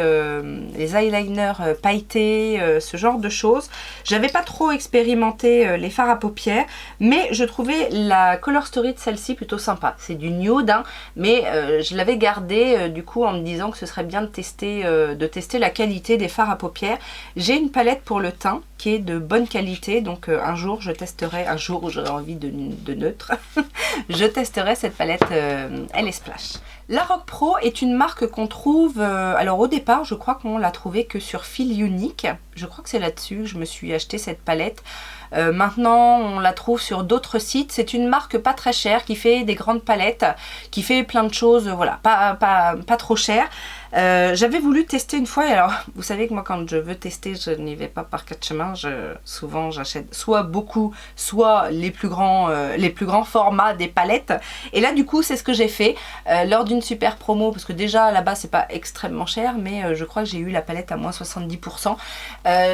S1: eyeliners pailletés, ce genre de choses. J'avais pas trop expérimenté les fards à paupières, mais je trouvais la color story de celle-ci plutôt sympa. C'est du nude, hein, mais je l'avais gardé du coup en me disant que ce serait bien de tester la qualité des fards à paupières. J'ai une palette pour le teint qui est de bonne qualité, donc un jour je testerai, un jour où j'aurai envie de neutre, je testerai cette palette LS Splash. La Rock Pro est une marque qu'on trouve, alors au départ je crois qu'on l'a trouvée que sur Fil Unique, je crois que c'est là-dessus que je me suis acheté cette palette. Maintenant on la trouve sur d'autres sites. C'est une marque pas très chère qui fait des grandes palettes, qui fait plein de choses, voilà, pas trop cher. J'avais voulu tester une fois, et alors vous savez que moi quand je veux tester je n'y vais pas par quatre chemins, souvent j'achète soit beaucoup, soit les plus grands formats des palettes, et là du coup c'est ce que j'ai fait lors d'une super promo, parce que déjà là-bas c'est pas extrêmement cher, mais je crois que j'ai eu la palette à moins 70%.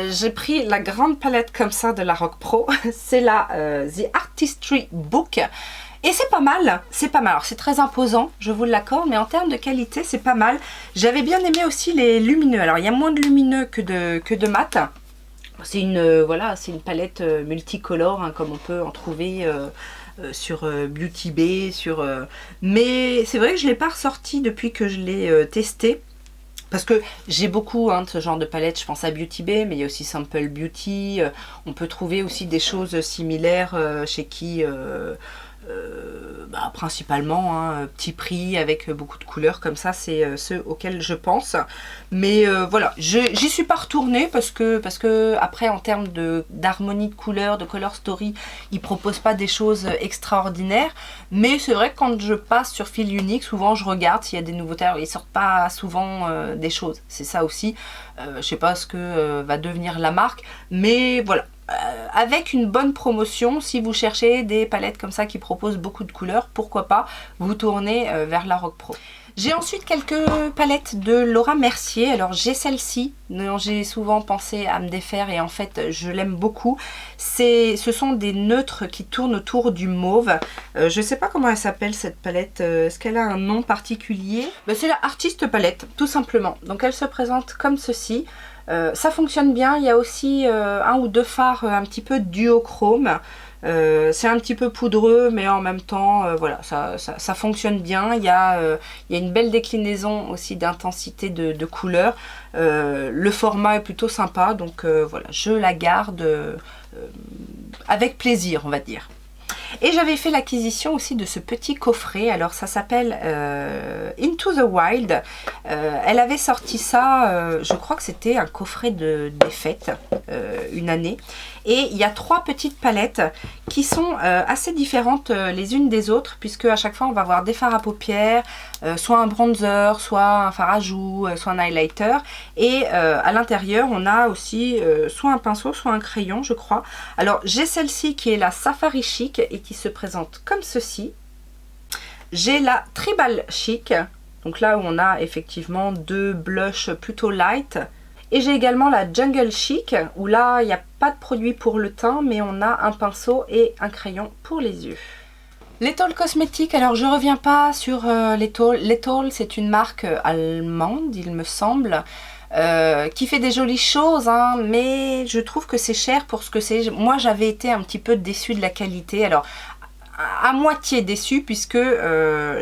S1: J'ai pris la grande palette comme ça de la Rock Pro, c'est la The Artistry Book. Et c'est pas mal, c'est pas mal. Alors c'est très imposant, je vous l'accorde, mais en termes de qualité, c'est pas mal. J'avais bien aimé aussi les lumineux. Alors il y a moins de lumineux que de mat. C'est une palette multicolore, hein, comme on peut en trouver sur Beauty Bay, mais c'est vrai que je ne l'ai pas ressorti depuis que je l'ai testé. Parce que j'ai beaucoup de ce genre de palette, je pense à Beauty Bay, mais il y a aussi Simple Beauty. On peut trouver aussi des choses similaires chez qui... principalement petit prix avec beaucoup de couleurs comme ça, c'est ceux auxquels je pense, mais voilà, j'y suis pas retournée parce que après en termes d'harmonie de couleurs, de color story, ils proposent pas des choses extraordinaires, mais c'est vrai que quand je passe sur Fil Unique, souvent je regarde s'il y a des nouveautés. Alors, ils sortent pas souvent des choses, c'est ça aussi, je sais pas ce que va devenir la marque, mais voilà. Avec une bonne promotion, si vous cherchez des palettes comme ça qui proposent beaucoup de couleurs, pourquoi pas vous tourner vers la Rock Pro. J'ai ensuite quelques palettes de Laura Mercier. Alors j'ai celle-ci, dont j'ai souvent pensé à me défaire, et en fait je l'aime beaucoup. Ce sont des neutres qui tournent autour du mauve. Je sais pas comment elle s'appelle cette palette, est-ce qu'elle a un nom particulier? C'est la Artist Palette, tout simplement. Donc elle se présente comme ceci. Ça fonctionne bien, il y a aussi un ou deux fards un petit peu duochrome. C'est un petit peu poudreux, mais en même temps voilà, ça fonctionne bien. Il y a une belle déclinaison aussi d'intensité de couleurs. Le format est plutôt sympa, donc voilà, je la garde avec plaisir, on va dire. Et j'avais fait l'acquisition aussi de ce petit coffret, alors ça s'appelle Into the Wild. Elle avait sorti ça, je crois que c'était un coffret des fêtes, une année. Et il y a 3 petites palettes qui sont assez différentes les unes des autres, puisque à chaque fois on va avoir des fards à paupières, soit un bronzer, soit un fard à joues, soit un highlighter. Et à l'intérieur on a aussi soit un pinceau, soit un crayon, je crois. Alors j'ai celle-ci qui est la Safari Chic et qui se présente comme ceci. J'ai la Tribal Chic, donc là où on a effectivement 2 blushs plutôt light. Et j'ai également la Jungle Chic, où là, il n'y a pas de produit pour le teint, mais on a un pinceau et un crayon pour les yeux. L'Ethol Cosmétique, alors je reviens pas sur l'Ethol. L'Ethol, c'est une marque allemande, il me semble, qui fait des jolies choses, hein, mais je trouve que c'est cher pour ce que c'est. Moi, j'avais été un petit peu déçue de la qualité. Alors, à moitié déçue puisque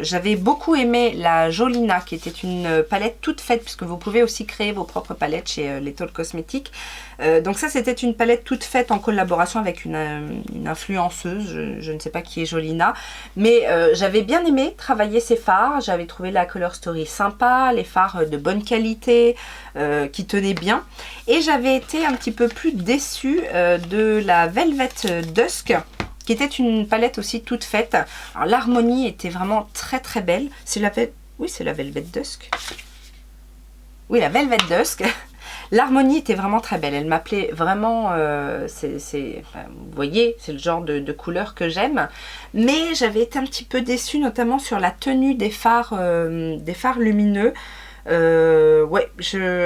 S1: j'avais beaucoup aimé la Jolina qui était une palette toute faite, puisque vous pouvez aussi créer vos propres palettes chez l'Ethol Cosmétique. Donc ça c'était une palette toute faite en collaboration avec une influenceuse, je ne sais pas qui est Jolina, mais j'avais bien aimé travailler ces fards, j'avais trouvé la Color Story sympa, les fards de bonne qualité, qui tenaient bien, et j'avais été un petit peu plus déçue de la Velvet Dusk, qui était une palette aussi toute faite. Alors l'harmonie était vraiment très très belle. C'est la oui, c'est la Velvet Dusk. Oui, la Velvet Dusk. L'harmonie était vraiment très belle. Elle m'appelait vraiment... enfin, vous voyez, c'est le genre de couleur que j'aime. Mais j'avais été un petit peu déçue, notamment sur la tenue des fards lumineux. Ouais,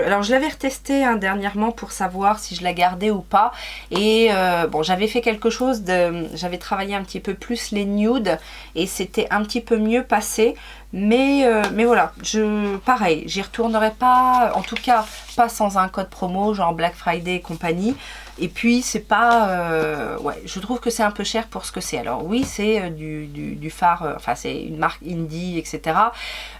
S1: alors je l'avais retesté hein, dernièrement pour savoir si je la gardais ou pas, et bon, j'avais fait quelque chose j'avais travaillé un petit peu plus les nudes et c'était un petit peu mieux passé, mais voilà, pareil, j'y retournerai pas, en tout cas pas sans un code promo genre Black Friday et compagnie. Et puis c'est pas... ouais, je trouve que c'est un peu cher pour ce que c'est. Alors oui, c'est du fard, enfin c'est une marque indie, etc.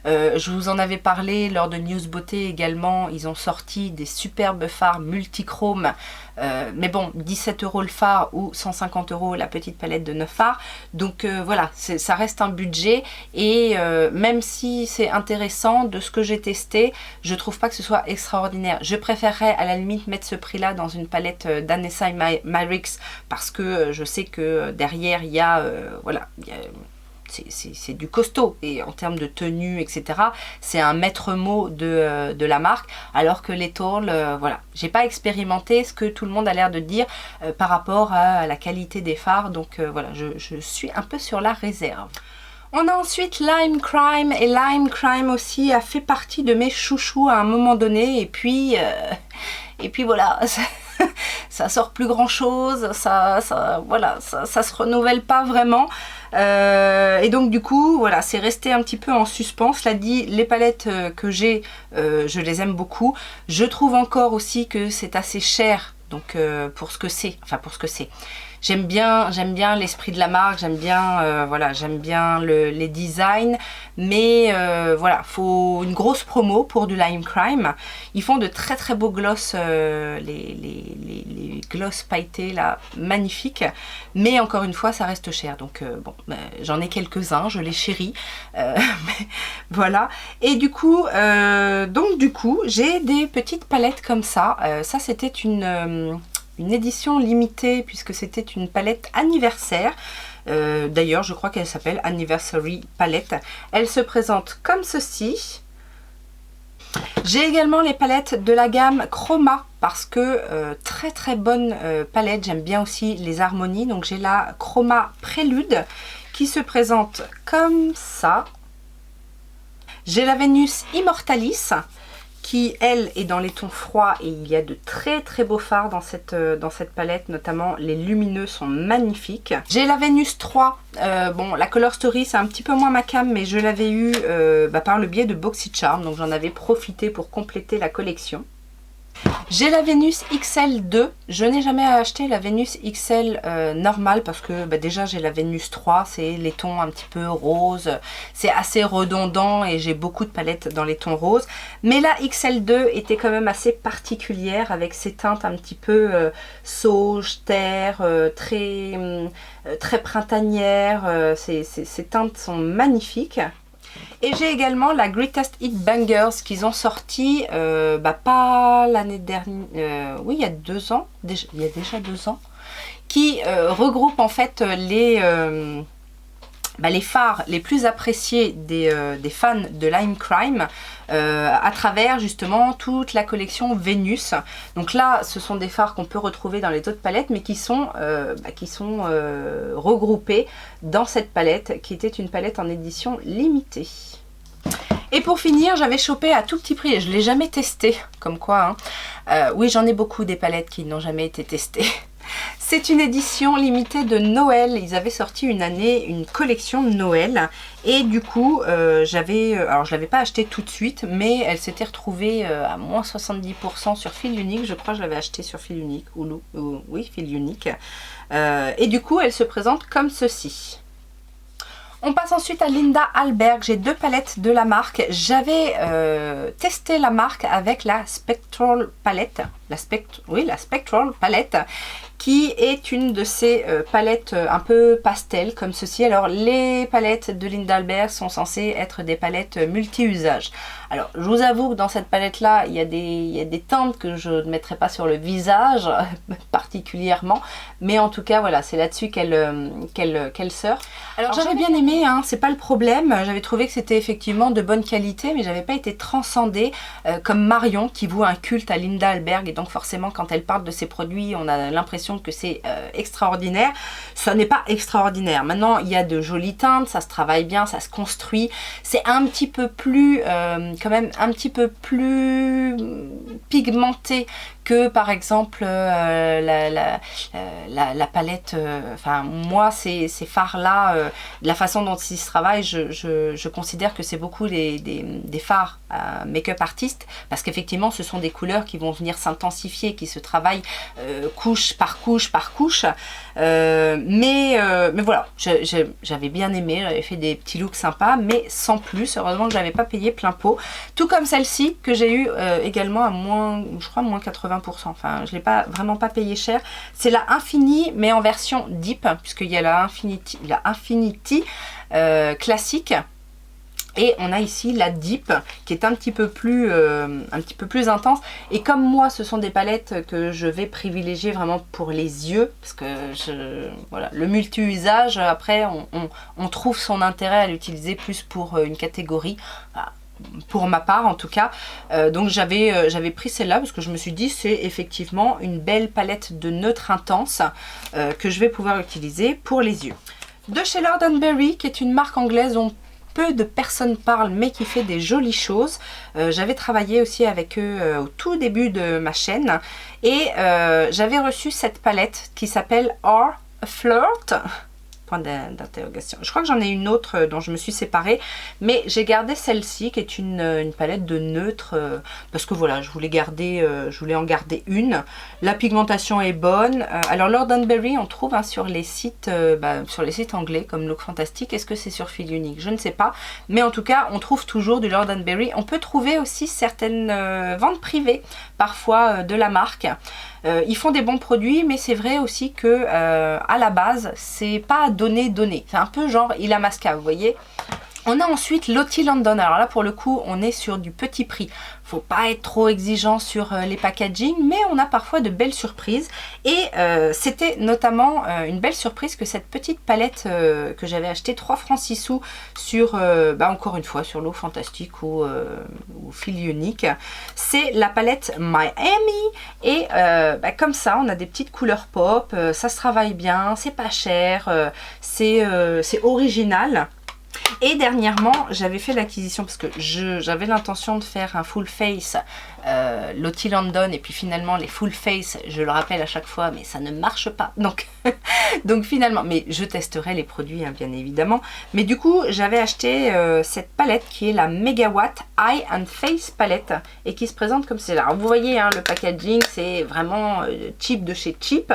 S1: Je vous en avais parlé lors de News Beauté également. Ils ont sorti des superbes fards multichromes. Mais bon, 17 € le fard ou 150 € la petite palette de 9 fards. Donc voilà, ça reste un budget. Et même si c'est intéressant de ce que j'ai testé, je trouve pas que ce soit extraordinaire. Je préférerais à la limite mettre ce prix là dans une palette d'Anessa et Myrix, parce que je sais que derrière il y a voilà, c'est du costaud, et en termes de tenue etc, c'est un maître mot de la marque, alors que l'Ethol, voilà, j'ai pas expérimenté ce que tout le monde a l'air de dire par rapport à la qualité des fards, donc voilà, je suis un peu sur la réserve. On a ensuite Lime Crime, et Lime Crime aussi a fait partie de mes chouchous à un moment donné, et puis voilà, ça sort plus grand chose, voilà, ça se renouvelle pas vraiment, et donc du coup voilà, c'est resté un petit peu en suspens. Cela dit, les palettes que j'ai, je les aime beaucoup. Je trouve encore aussi que c'est assez cher, donc pour ce que c'est, enfin pour ce que c'est. J'aime bien l'esprit de la marque, j'aime bien, voilà, j'aime bien les designs, mais voilà, faut une grosse promo pour du Lime Crime. Ils font de très très beaux gloss, les gloss pailletés là, magnifiques, mais encore une fois ça reste cher, donc bon, j'en ai quelques-uns, je les chéris, mais voilà. Et du coup, j'ai des petites palettes comme ça. Ça c'était une édition limitée, puisque c'était une palette anniversaire. D'ailleurs, je crois qu'elle s'appelle Anniversary Palette. Elle se présente comme ceci. J'ai également les palettes de la gamme Chroma, parce que très très bonne palette. J'aime bien aussi les harmonies. Donc j'ai la Chroma Prélude qui se présente comme ça. J'ai la Vénus Immortalis qui elle est dans les tons froids, et il y a de très très beaux fards dans cette palette, notamment les lumineux sont magnifiques. J'ai la Vénus 3, bon la Color Story c'est un petit peu moins ma cam, mais je l'avais eu par le biais de BoxyCharm, donc j'en avais profité pour compléter la collection. J'ai la Vénus XL2, je n'ai jamais acheté la Vénus XL normale parce que déjà j'ai la Vénus 3, c'est les tons un petit peu roses, c'est assez redondant et j'ai beaucoup de palettes dans les tons roses. Mais la XL2 était quand même assez particulière avec ses teintes un petit peu sauge, terre, très printanières, ces teintes sont magnifiques. Et j'ai également la Greatest Hit Bangers qu'ils ont sorti, pas l'année dernière, oui il y a 2 ans, il y a déjà 2 ans, qui regroupe en fait les phares les plus appréciés des fans de Lime Crime à travers justement toute la collection Vénus. Donc là ce sont des fards qu'on peut retrouver dans les autres palettes mais qui sont regroupés dans cette palette qui était une palette en édition limitée. Et pour finir, j'avais chopé à tout petit prix et je ne l'ai jamais testé, comme quoi. Oui, j'en ai beaucoup des palettes qui n'ont jamais été testées. C'est une édition limitée de Noël. Ils avaient sorti une année une collection de Noël. Et du coup, alors je l'avais pas acheté tout de suite, mais elle s'était retrouvée à moins 70% sur fil unique. Je crois que je l'avais acheté sur fil unique. Oui, fil unique. Et du coup, elle se présente comme ceci. On passe ensuite à Linda Alberg. J'ai 2 palettes de la marque. J'avais testé la marque avec la Spectral Palette. La Spectral Palette, qui est une de ces palettes un peu pastel comme ceci. Alors les palettes de Linda Alberg sont censées être des palettes multi-usages. Alors je vous avoue que dans cette palette là il y a des teintes que je ne mettrai pas sur le visage particulièrement, mais en tout cas voilà, c'est là-dessus qu'elle surfe. Alors j'avais bien aimé, hein, c'est pas le problème, j'avais trouvé que c'était effectivement de bonne qualité, mais j'avais pas été transcendée comme Marion qui voue un culte à Linda Alberg, et donc forcément quand elle parle de ses produits on a l'impression que c'est extraordinaire. Ça n'est pas extraordinaire. Maintenant il y a de jolies teintes, ça se travaille bien, ça se construit, c'est un petit peu plus quand même un petit peu plus pigmenté que par exemple la palette, enfin moi ces fards là, la façon dont ils se travaillent, je considère que c'est beaucoup des fards make-up artistes, parce qu'effectivement ce sont des couleurs qui vont venir s'intensifier, qui se travaillent couche par couche par couche, mais voilà, j'avais bien aimé, j'avais fait des petits looks sympas, mais sans plus. Heureusement que j'avais pas payé plein pot, tout comme celle-ci que j'ai eu également à moins, je crois moins 80%, enfin je l'ai vraiment pas payé cher. C'est la Infini mais en version Deep, puisqu'il y a la Infinity classique. Et on a ici la Deep qui est un petit peu plus intense. Et comme moi ce sont des palettes que je vais privilégier vraiment pour les yeux, parce que voilà, le multi-usage après on trouve son intérêt à l'utiliser plus pour une catégorie. Pour ma part en tout cas, donc j'avais pris celle-là parce que je me suis dit c'est effectivement une belle palette de neutre intense que je vais pouvoir utiliser pour les yeux. De chez Lord & Berry, qui est une marque anglaise dont peu de personnes parlent mais qui fait des jolies choses. J'avais travaillé aussi avec eux au tout début de ma chaîne et j'avais reçu cette palette qui s'appelle Are a Flirt ? Point d'interrogation. Je crois que j'en ai une autre dont je me suis séparée, mais j'ai gardé celle-ci qui est une palette de neutre parce que voilà, je voulais en garder une. La pigmentation est bonne. Alors Lord & Berry, on trouve sur les sites anglais comme Look Fantastic. Est-ce que c'est sur fil unique? Je ne sais pas, mais en tout cas on trouve toujours du Lord & Berry. On peut trouver aussi certaines ventes privées parfois de la marque. Ils font des bons produits, mais c'est vrai aussi que à la base c'est pas donné. C'est un peu genre Illamasqua, vous voyez. On a ensuite Lottie London. Alors là pour le coup on est sur du petit prix. Faut pas être trop exigeant sur les packaging, mais on a parfois de belles surprises. Et c'était notamment une belle surprise que cette petite palette que j'avais achetée 3 francs 6 sous sur, encore une fois, sur Look Fantastic ou fil unique. C'est la palette Miami. Et comme ça, on a des petites couleurs pop, ça se travaille bien, c'est pas cher, c'est original. Et dernièrement, j'avais fait l'acquisition parce que j'avais l'intention de faire un full face Lottie London et puis finalement les Full Face, je le rappelle à chaque fois, mais ça ne marche pas. Donc, donc finalement, mais je testerai les produits, hein, bien évidemment. Mais du coup, j'avais acheté cette palette qui est la Megawatt Eye and Face Palette et qui se présente comme celle-là. Alors vous voyez, hein, le packaging, c'est vraiment cheap de chez cheap.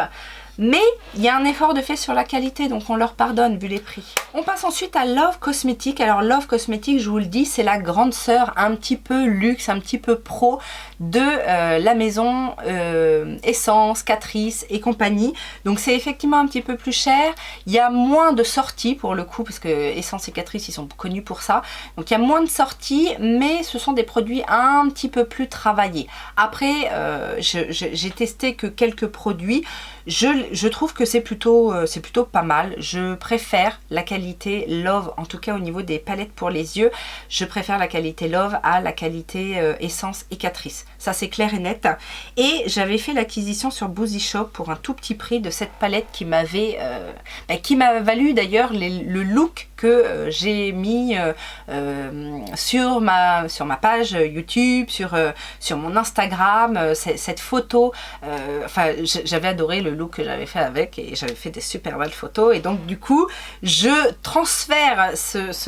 S1: Mais il y a un effort de fait sur la qualité, donc on leur pardonne vu les prix. On passe ensuite à Love Cosmetics. Alors Love Cosmetics, je vous le dis, c'est la grande sœur un petit peu luxe, un petit peu pro de la maison Essence, Catrice et compagnie. Donc c'est effectivement un petit peu plus cher. Il y a moins de sorties pour le coup, parce que Essence et Catrice, ils sont connus pour ça. Donc il y a moins de sorties, mais ce sont des produits un petit peu plus travaillés. Après, j'ai testé que quelques produits. Je trouve que c'est plutôt pas mal. Je préfère la qualité Love, en tout cas au niveau des palettes pour les yeux. Je préfère la qualité Love à la qualité Essence et Catrice. Ça c'est clair et net. Et j'avais fait l'acquisition sur Boozy Shop pour un tout petit prix de cette palette qui m'a valu d'ailleurs le look que j'ai mis sur ma page YouTube, sur mon Instagram, cette photo. Enfin, j'avais adoré le look que j'avais fait avec et j'avais fait des super belles photos. Et donc du coup, je transfère ce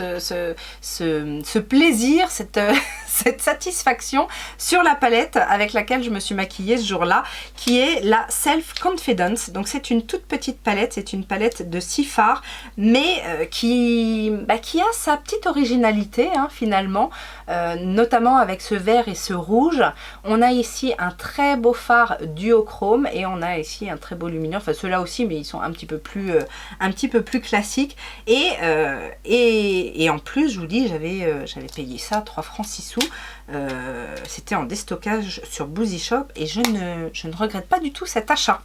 S1: plaisir, cette satisfaction sur la palette avec laquelle je me suis maquillée ce jour-là, qui est la Self Confidence. Donc c'est une toute petite palette, c'est une palette de 6 fards, mais qui a sa petite originalité, hein, finalement, notamment avec ce vert et ce rouge. On a ici un très beau fard duochrome et on a ici un très beau lumineux, enfin ceux-là aussi, mais ils sont un petit peu plus classiques. Et en plus, je vous dis, j'avais payé ça 3 francs 6 sous. C'était en déstockage sur Boozy Shop et je ne regrette pas du tout cet achat.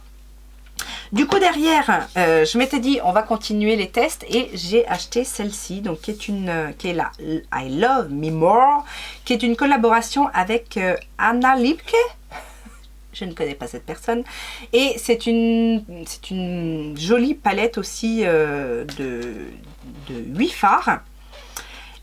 S1: Du coup derrière, je m'étais dit on va continuer les tests et j'ai acheté celle-ci, donc qui est la I Love Me More, qui est une collaboration avec Anna Lipke. Je ne connais pas cette personne. Et c'est une jolie palette aussi de 8 fards.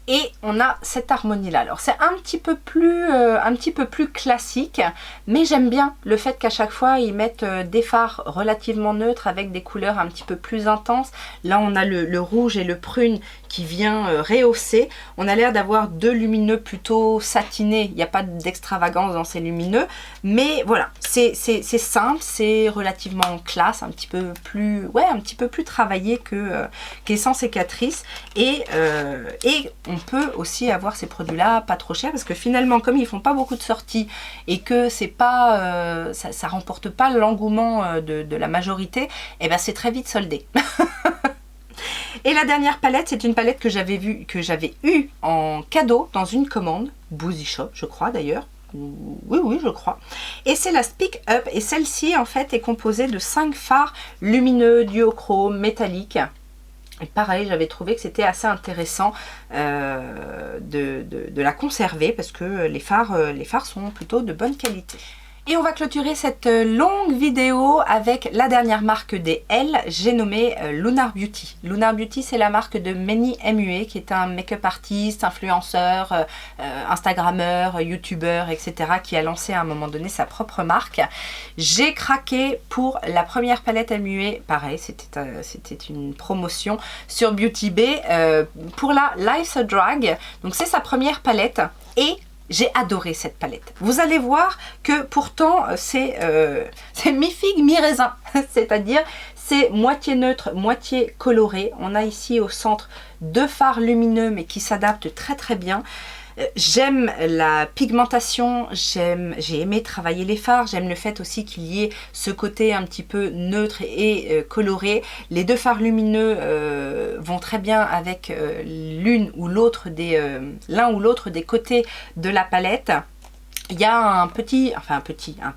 S1: Et on a cette harmonie là. Alors c'est un petit peu plus classique, mais j'aime bien le fait qu'à chaque fois ils mettent des fards relativement neutres avec des couleurs un petit peu plus intenses. Là on a le rouge et le prune qui vient rehausser. On a l'air d'avoir deux lumineux plutôt satinés. Il n'y a pas d'extravagance dans ces lumineux, mais voilà, c'est simple, c'est relativement classe, un petit peu plus travaillé qu'Essence et Catrice. Et on peut aussi avoir ces produits-là pas trop chers parce que finalement, comme ils font pas beaucoup de sorties et que c'est pas, ça remporte pas l'engouement de la majorité, et ben c'est très vite soldé. Et la dernière palette, c'est une palette que j'avais eue en cadeau dans une commande, Boozy Shop, je crois d'ailleurs. Oui, je crois. Et c'est la Speak Up. Et celle-ci, en fait, est composée de 5 fards lumineux, duochrome, métalliques. Et pareil, j'avais trouvé que c'était assez intéressant de la conserver parce que les fards sont plutôt de bonne qualité. Et on va clôturer cette longue vidéo avec la dernière marque des L, j'ai nommé Lunar Beauty. Lunar Beauty, c'est la marque de Manny MUA, qui est un make-up artiste, influenceur, instagrammeur, youtubeur, etc. qui a lancé à un moment donné sa propre marque. J'ai craqué pour la première palette MUA, pareil, c'était une promotion sur Beauty Bay, pour la Life's a Drag. Donc c'est sa première palette et j'ai adoré cette palette. Vous allez voir que pourtant c'est mi-figue, mi-raisin. C'est-à-dire c'est moitié neutre, moitié coloré. On a ici au centre 2 fards lumineux mais qui s'adaptent très très bien. J'aime la pigmentation, j'ai aimé travailler les fards, j'aime le fait aussi qu'il y ait ce côté un petit peu neutre et coloré. Les 2 fards lumineux vont très bien avec l'un ou l'autre des côtés de la palette. Il y a un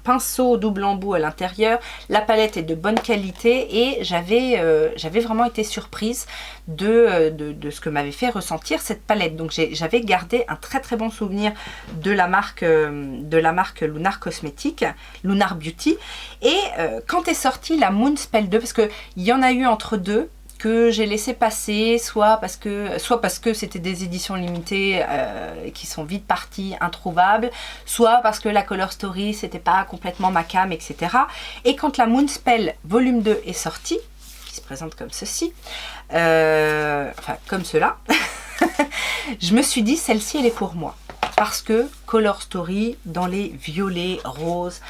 S1: pinceau double embout à l'intérieur. La palette est de bonne qualité et j'avais vraiment été surprise de ce que m'avait fait ressentir cette palette. Donc j'avais gardé un très très bon souvenir de la marque Lunar Cosmetics, Lunar Beauty. Et quand est sortie la Moonspell 2, parce qu'il y en a eu entre deux, que j'ai laissé passer, soit parce que c'était des éditions limitées qui sont vite parties, introuvables, soit parce que la Color Story c'était pas complètement ma came, etc. Et quand la Moonspell volume 2 est sortie, qui se présente comme ceci, enfin comme cela, je me suis dit celle-ci elle est pour moi. Parce que Color Story, dans les violets, roses,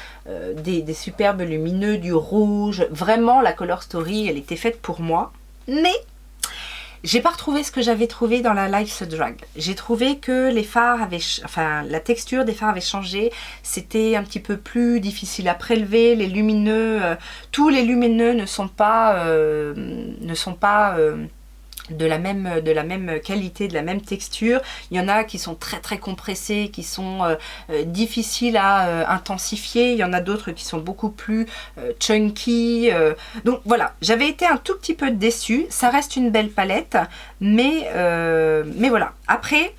S1: des superbes lumineux, du rouge, vraiment la Color Story, elle était faite pour moi. Mais j'ai pas retrouvé ce que j'avais trouvé dans la Life's Drag. J'ai trouvé que les fards avaient, enfin la texture des fards avait changé. C'était un petit peu plus difficile à prélever. Les lumineux, tous les lumineux ne sont pas de la même qualité, de la même texture. Il y en a qui sont très très compressés, qui sont difficiles à intensifier. Il y en a d'autres qui sont beaucoup plus chunky. Donc voilà, j'avais été un tout petit peu déçue. Ça reste une belle palette, mais voilà. Après,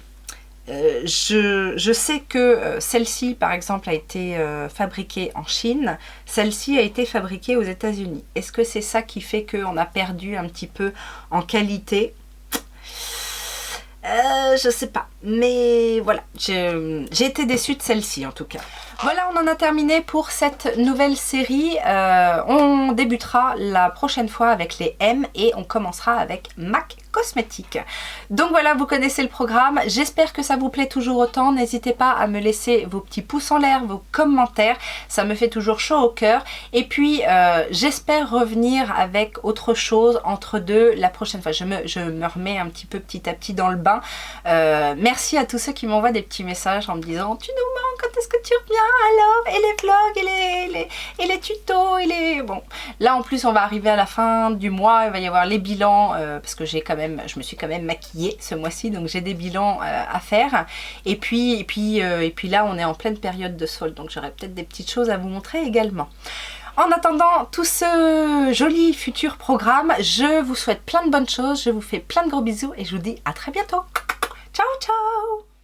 S1: je sais que celle-ci par exemple a été fabriquée en Chine, celle-ci a été fabriquée aux États-Unis. Est-ce que c'est ça qui fait qu'on a perdu un petit peu en qualité? Je sais pas, mais voilà, j'ai été déçue de celle-ci en tout cas. Voilà, on en a terminé pour cette nouvelle série. On débutera la prochaine fois avec les M et on commencera avec MAC Cosmétiques. Donc voilà, vous connaissez le programme. J'espère que ça vous plaît toujours autant. N'hésitez pas à me laisser vos petits pouces en l'air, vos commentaires. Ça me fait toujours chaud au cœur. Et puis, j'espère revenir avec autre chose entre deux la prochaine fois. Je me remets un petit peu petit à petit dans le bain. Merci à tous ceux qui m'envoient des petits messages en me disant « Tu nous manques, quand est-ce que tu reviens alors? Et les vlogs, et les tutos, et les... » Bon, là en plus on va arriver à la fin du mois, il va y avoir les bilans, parce que j'ai quand même, je me suis quand même maquillée ce mois-ci, donc j'ai des bilans à faire. Et puis là on est en pleine période de solde, donc j'aurai peut-être des petites choses à vous montrer également. En attendant tout ce joli futur programme, je vous souhaite plein de bonnes choses, je vous fais plein de gros bisous et je vous dis à très bientôt. Ciao ciao!